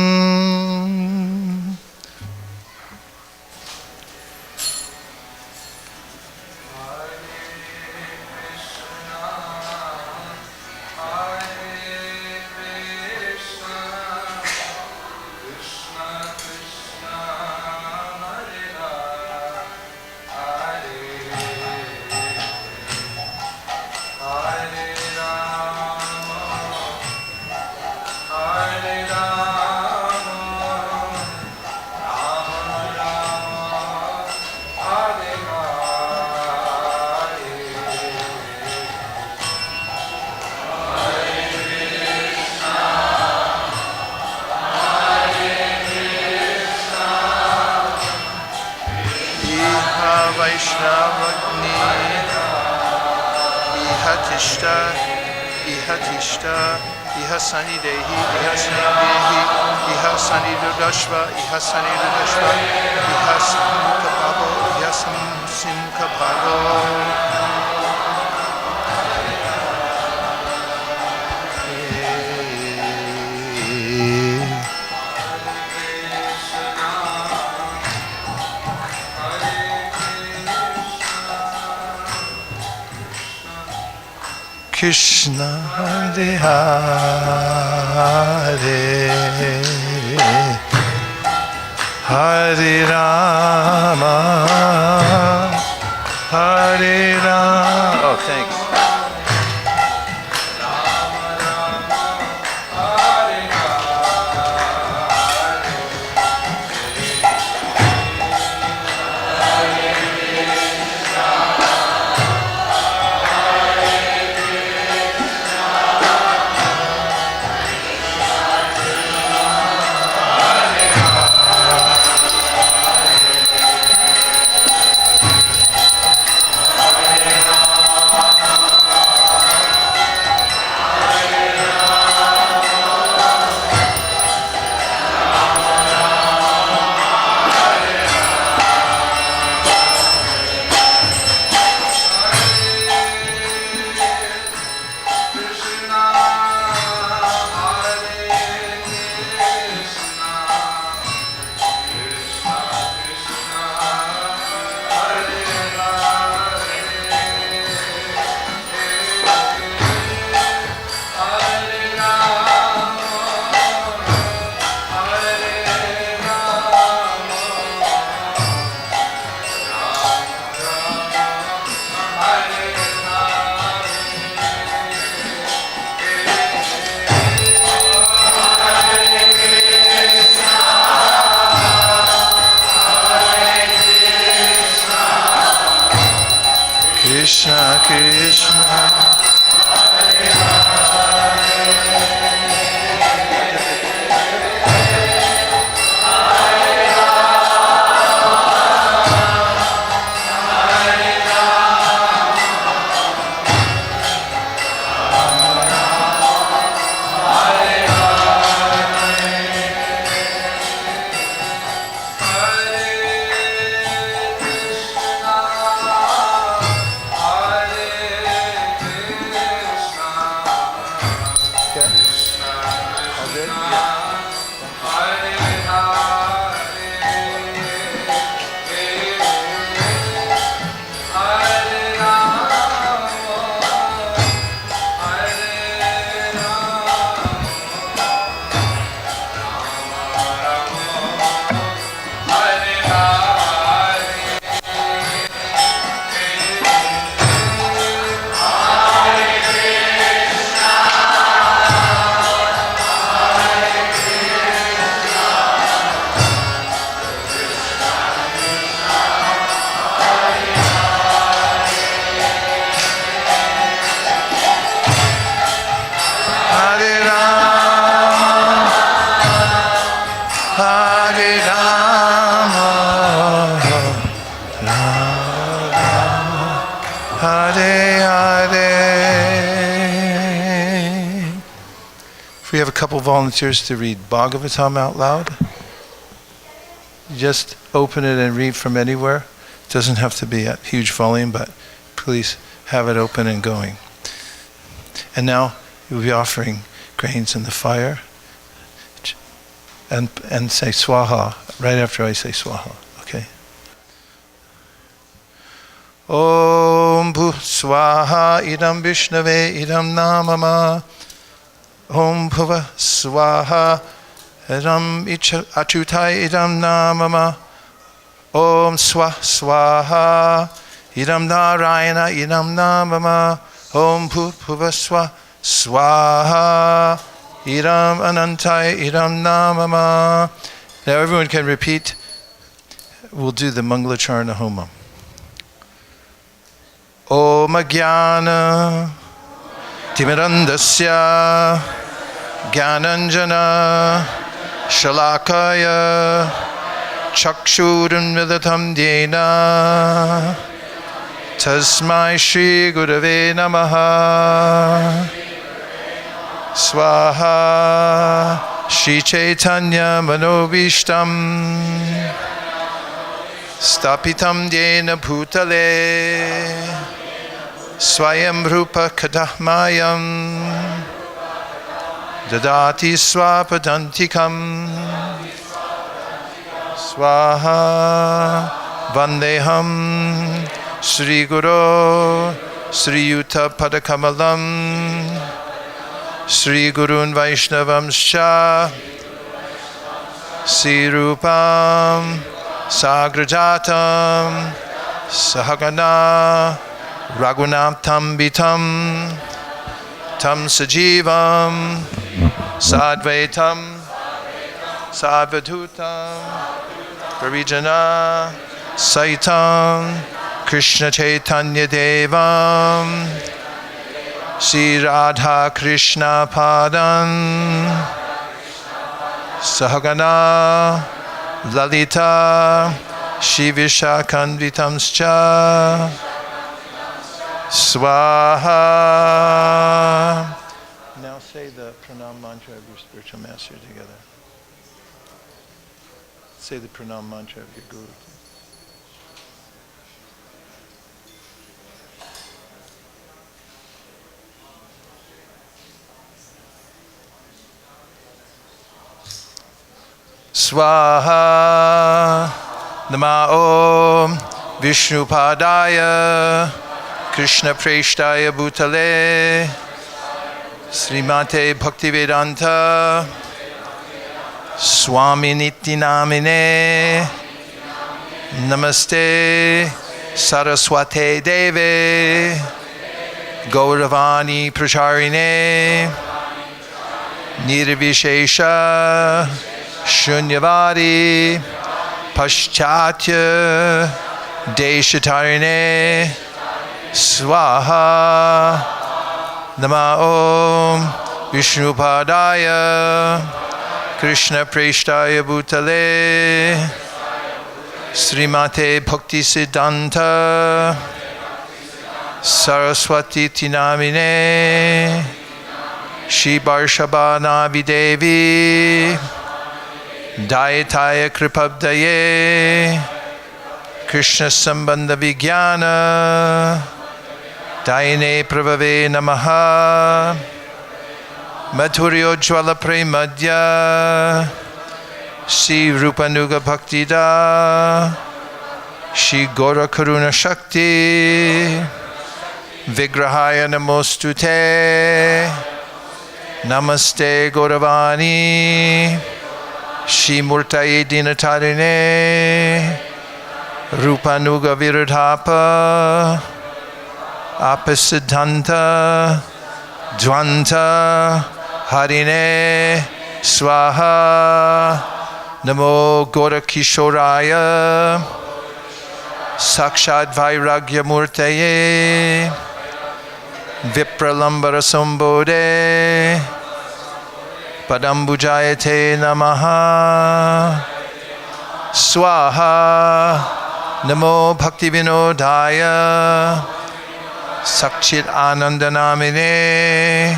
Iha Sani Dehi, Iha Sani Dehi, Iha Sani Dudashva, Iha Sani Dudashva, Iha Simukha Bhavo, Iha Simukha Bhavo. Krishna Hare Hare, Hare Rama, Hare Rama. Oh, thanks. If we have a couple volunteers to read Bhagavatam out loud, just open it and read from anywhere. It doesn't have to be at huge volume, but please have it open and going. And now we'll be offering grains in the fire and say swaha right after I say swaha. Okay? Om bhu swaha idam vishnave idam namama. Om bhuva swaha idam achutai idam namama. Om swaha idam narayana idam namama. Om bhuva swaha idam anantai idam namama. Now everyone can repeat. We'll do the Mangalacharana Homa. Om Jnana Timirandasya Jnananjana Shalakaya Chakshurunmilatam Dena Tasmai Shri Gurave Namaha Swaha Shri Chaitanya Manobishtam Stapitam Dena Bhutale Swayam Rupa Kadahmayam Dadati Swapadantikam Swaha Vandeham Sri Guru Sri Yuta Padakamalam Sri Gurun Vaishnavamscha Sri Rupam Sagrajatam Sahagana Raghunattam Vitam Tam Sajivam Sadvaitam Sadvadhutam Parijana Saitam Krishna Chaitanya Devam Sri Radha Krishna Padan Sahagana Lalita Shivishakandvitamscha Swaha. Now say the pranam mantra of your spiritual master together. Say the pranam mantra of your guru. Swaha. Nama Om Vishnupadaya Krishna Preshtaya Bhutale Srimate Bhaktivedanta Swami Niti Namine Namaste Saraswate Deve Gauravani Pracharine Nirvishesha Shunyavadi Paschatya Deshatarine Swaha. Nama Om Vishnupadaya Krishna Preshtaya Bhutale Srimate Bhakti Siddhanta Saraswati Tinamine Shri Varshabha Devi Dayataya Kripabdaye Krishna Sambandha Vijnana Dayane Prabhave Namaha Madhuryo Jwala Premadya Shri Rupanuga Bhaktida Shri Gora Karuna Shakti Vigrahaya Namostute Namaste Gauravani Shri Murtaye Dinatarine Rupanuga Viradhapa Apasiddhanta Dvanta Harine Swaha Namo Gora Kishoraya Sakshad Vairagya Murtaye Vipralambara Sambode Padambujayate Namaha Swaha Namo Bhakti Vinodaya Sakchit Anandanamine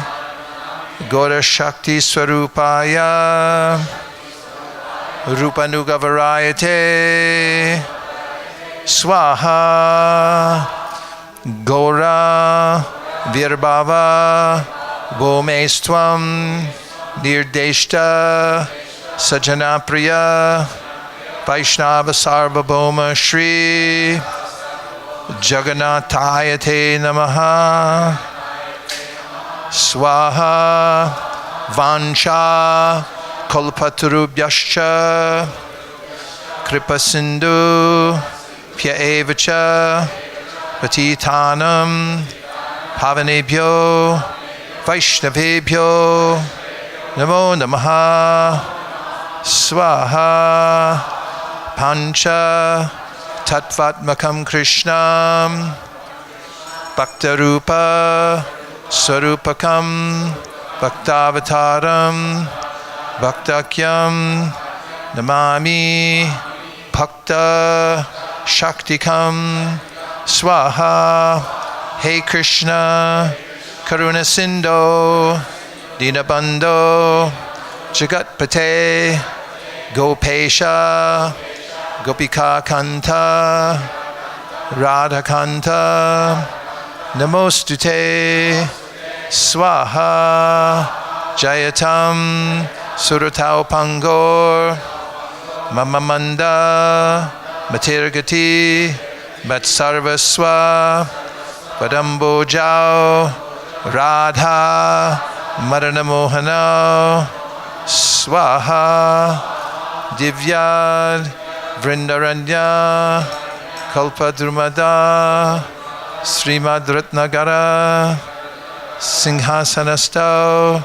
Gora Shakti Swarupaya Rupanuga Varayate Swaha Gora Virbhava Bomestvam Nirdeshta Sajanapriya Vaishnava Sarvabhauma Shri Jagannathayate Namaha Swaha Vansha Kalpatarubhyascha Kripasindhu Pya Evacha Patitanam Pavanebhyo Vaishnavebhyo Namo Namaha Swaha Pancha Tattvatmakam Krishnam Bhaktarupa Sarupakam Bhaktavataram Bhaktakyam Namami Bhakta Shaktikam Swaha Hey Krishna Karuna Sindho Dinabandho Jagatpate Gopesha Gopika Kanta Radha Kanta Namostute Swaha Jayatam Suratau Pangor Mamamanda Matirgati Matsarvaswa Vadambo Jao Radha Maranamohana Swaha Divyad Vrindaranya Kalpadrumada Srimad Ratnagara Singhasanastau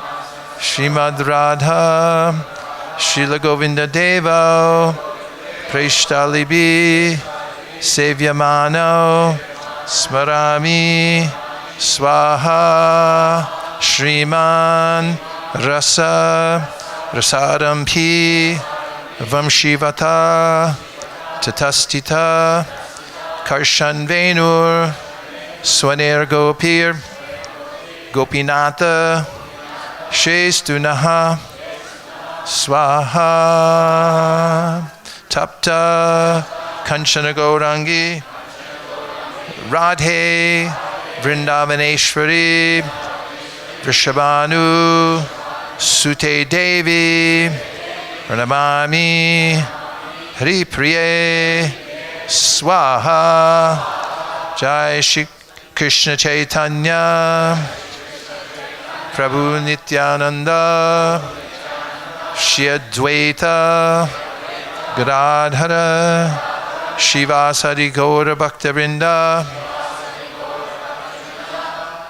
Srimad Radha Srila Govinda Devo Preshtalibi Sevyamano Smarami Swaha Shriman Rasa Rasadam Pi Vamshivata Tatastita Karshan Venur Swaner Gopir Gopinata Shestunaha Swaha Tapta Kanchana Gaurangi Radhe Vrindavaneshwari Vrishabhanu Sute Devi Pranamami Hari Priye Swaha Jai Shri Krishna Chaitanya Prabhu Nityananda Shri Advaita Gadadhara Shivasadi Gaura Bhaktivinoda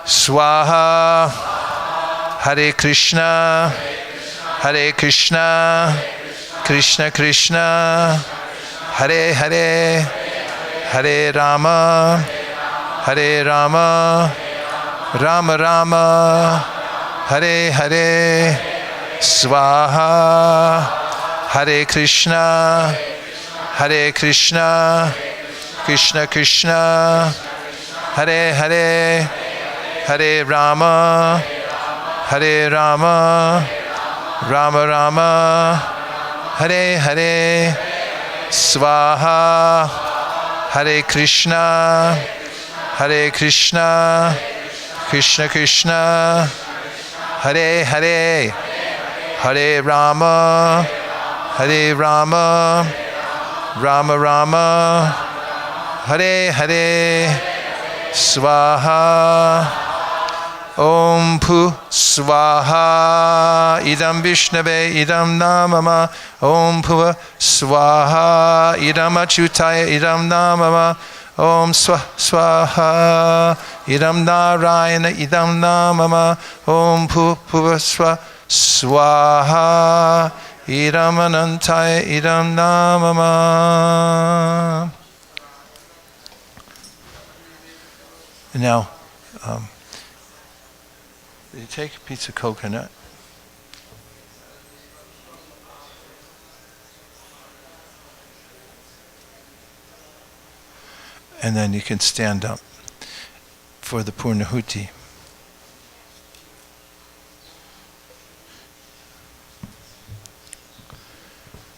Swaha Hare Krishna Hare Krishna Krishna Krishna Hare Hare Hare Rama Hare Rama, Rama Rama, Hare Hare, Swaha, Hare Krishna, Hare Krishna, Krishna Krishna, Hare Hare, Hare Rama, Hare Rama, Rama Rama, Hare Hare, Swaha, Hare Krishna, Hare Krishna, Krishna Krishna, Hare Hare, Hare Rama, Hare Rama, Rama Rama, Hare Hare, Swaha, Om Pu Swaha, Idam Vishnave, Idam Namama, Om Pu Swaha, Idam Achutaya, Idam Namama, Om Swaha, Idam Narayana, Idam Namama, Om Pu Swaha, Idam Anantaya, Idam Namama. And now, you take a piece of coconut. And then you can stand up for the Purnahuti.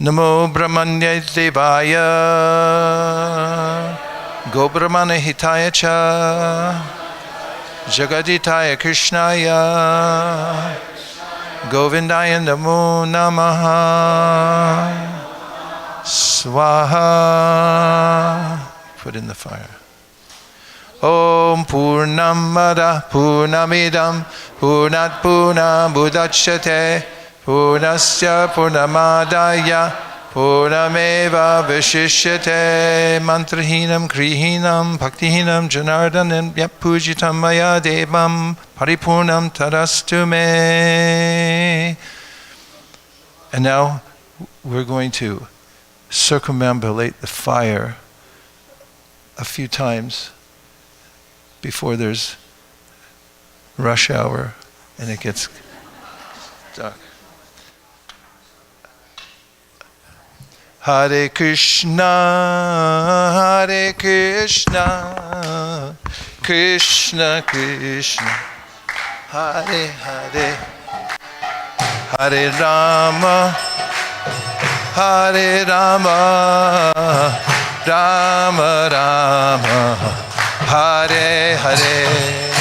Namo Brahmanya Devaya Gobrahmana Hitaya Cha Jagaditaya Krishnaya Govindaya Namo Namaha Swaha. Put in the fire. Om Purnamada Purnamidam Purnat Purnam Budachyate Purnasya Purnamadaya Purnameva Vishishyate Mantrahinam Krihinam Bhaktihinam Janardanam Yapujitam Maya Devam Paripurnam Tarastu Me. And now we're going to circumambulate the fire a few times before there's rush hour and it gets dark. Hare Krishna, Hare Krishna, Krishna Krishna, Hare Hare, Hare Rama, Hare Rama, Rama Rama, Hare Hare.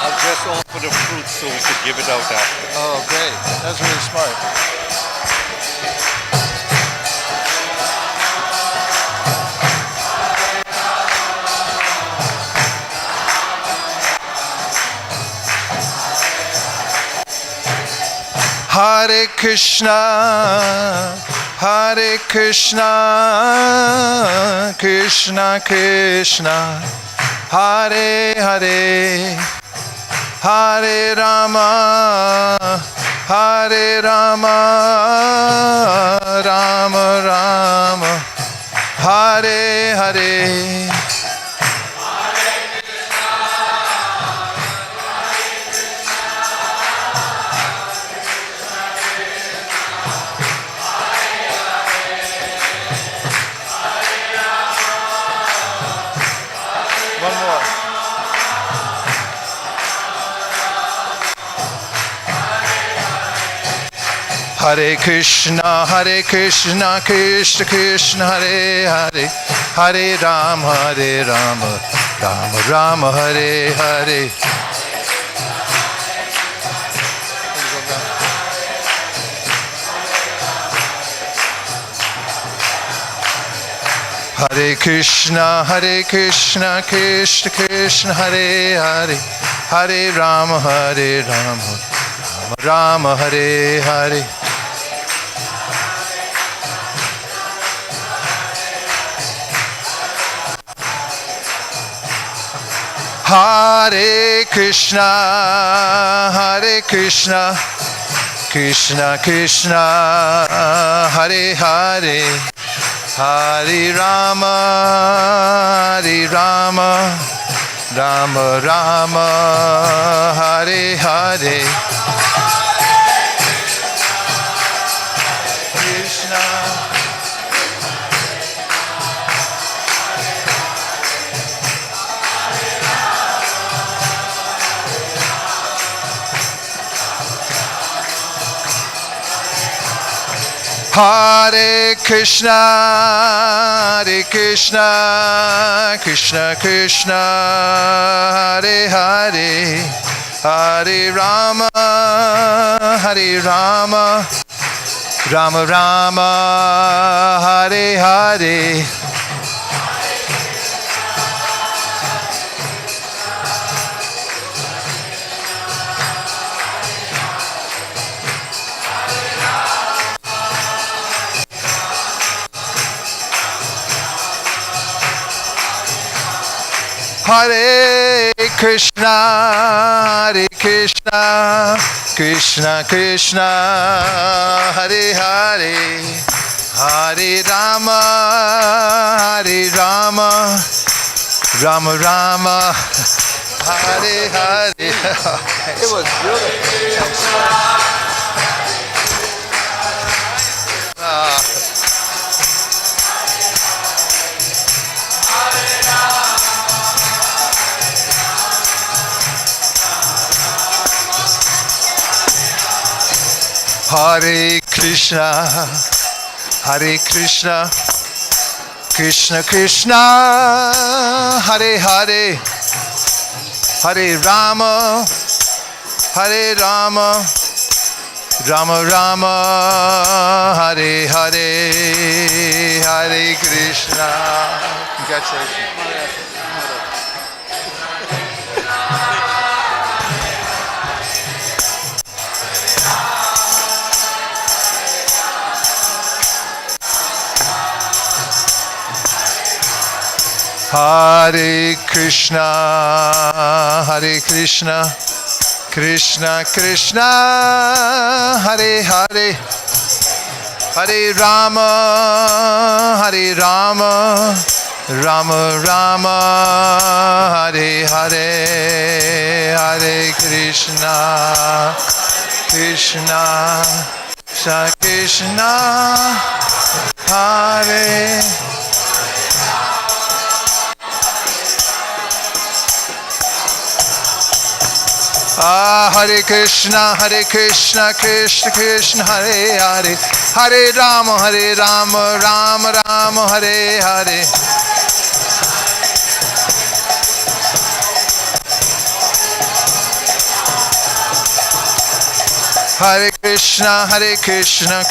I'll just offer the fruit so we could give it out after. Oh, great. That's really smart. Hare Krishna, Hare Krishna, Krishna Krishna, Hare Hare, Hare Rama, Hare Rama, Rama Rama, Hare Hare. Hare Krishna, Krishna Krishna, Hare Hare, Hare Rama, Rama Rama, Hare Hare. Hare Krishna, Krishna Krishna, Hare Hare, Hare Rama, Rama Rama, Hare Hare. Hare Krishna, Krishna Krishna, Hare Hare, Hare Rama, Hare Rama, Rama Rama, Hare Hare. Krishna. Hare Krishna, Hare Krishna, Krishna Krishna, Hare Hare, Hare Rama, Hare Rama, Rama Rama, Hare Hare. Hare Krishna, Hare Krishna, Krishna Krishna, Hare Hare, Hare Rama, Hare Rama, Rama Rama, Hare Hare. It was beautiful. Hare Krishna, Hare Krishna, Krishna Krishna, Hare Hare, Hare Rama, Hare Rama, Rama Rama, Hare Hare, Hare Krishna. Congratulations. Hare Krishna, Hare Krishna, Krishna Krishna, Hare Hare, Hare Rama, Hare Rama, Rama Rama, Hare Hare, Hare Krishna, Krishna, Krishna Krishna, Hare. Hare Krishna, Krishna Krishna, Hare Hare, Hare Rama, Rama Rama, Hare Hare. Hare Krishna,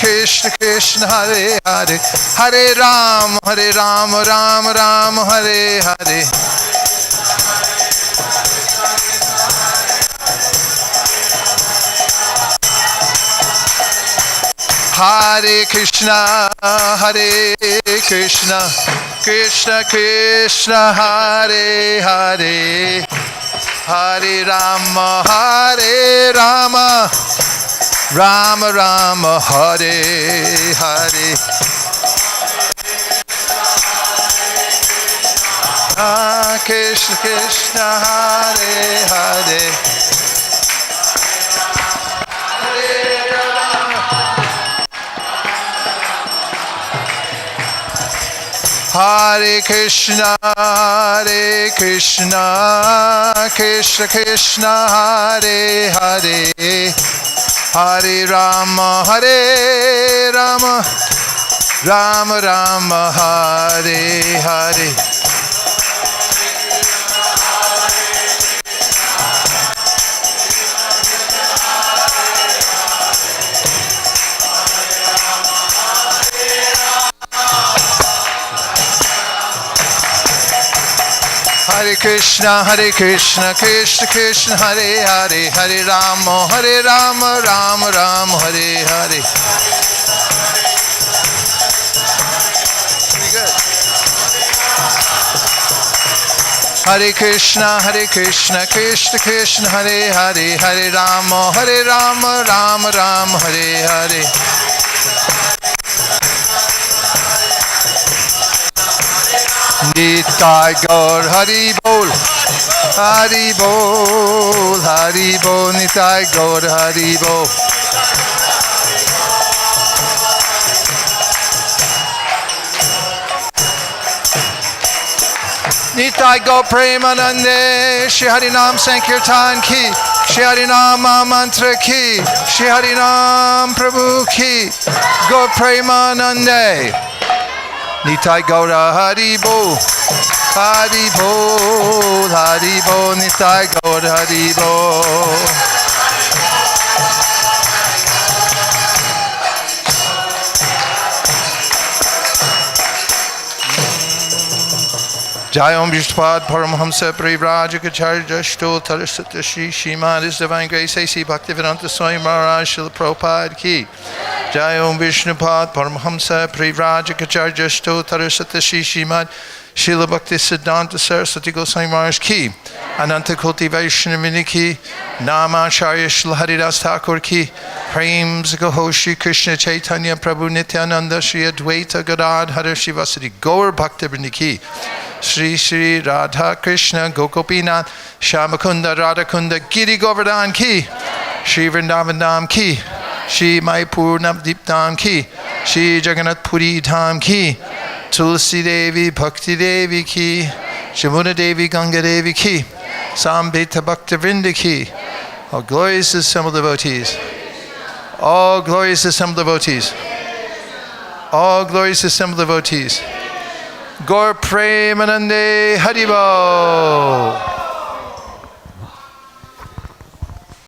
Krishna Krishna, Hare Hare, Hare Rama, Rama Rama, Hare Hare. Hare Krishna, Krishna Krishna, Hare Hare, Hare Rama, Rama Rama, Hare Hare. Krishna Krishna, Hare Hare. Hare Krishna, Krishna Krishna, Hare Hare, Hare Rama, Rama Rama, Hare Hare. Hare Krishna, Krishna Krishna, Hare Hare, Hare Rama, Rama Rama, Hare Hare. Pretty good. Hare Krishna, Krishna Krishna, Hare Hare, Hare Rama, Rama Rama, Hare Hare. Nitai Gaur Hari Bol, Hari Bol, Hari Bol, Nitai Gaur Hari Bol. Nitai Gaur Premanande, Shri Harinam Sankirtan Ki, Shri Harinam Mantra Ki, Shri Harinam Prabhu Ki, Gaur Premanande. Nitai Gaura Hari Bol, Hari Bol, Hari Bol, Nitai Gaura Hari Bol. Jai Om Vishnupad Paramahamsa Parivraja Charya Shto Tarasata Shri Shrimad His Divine Grace A.C. Bhaktivedanta Swami Maharaj Srila Prabhupada Ki. Jai Om Vishnupad Paramahamsa Parivraja Charya Shto Tarasata Shri Shrimad Srila Bhakti Siddhanta Saraswati Goswami Maharaj Ki. Ananta Koti Vaishnavini Ki. Namacharya Srila Haridas Thakur Ki. Prem Zagaho Shri Krishna Chaitanya Prabhu Nityananda Shri Advaita Gadadhara Shivasati Gaur Bhaktivinoda Ki. Shri Shri Radha Krishna Gokopinath Shamakunda Radhakunda Giri Govardhan Ki. Shri Vrindavan Dham Ki. Shri Mayapur Navdeep Dham Ki. Shri Jagannath Puri Dham Ki. Tulsi Devi Bhakti Devi Ki. Shamuna Devi Ganga Devi Ki. Sambhita Bhakta Vrinda Ki. All glorious assembled devotees. All glorious assembled devotees. All glorious assembled devotees. Gaur Premanande Haribol.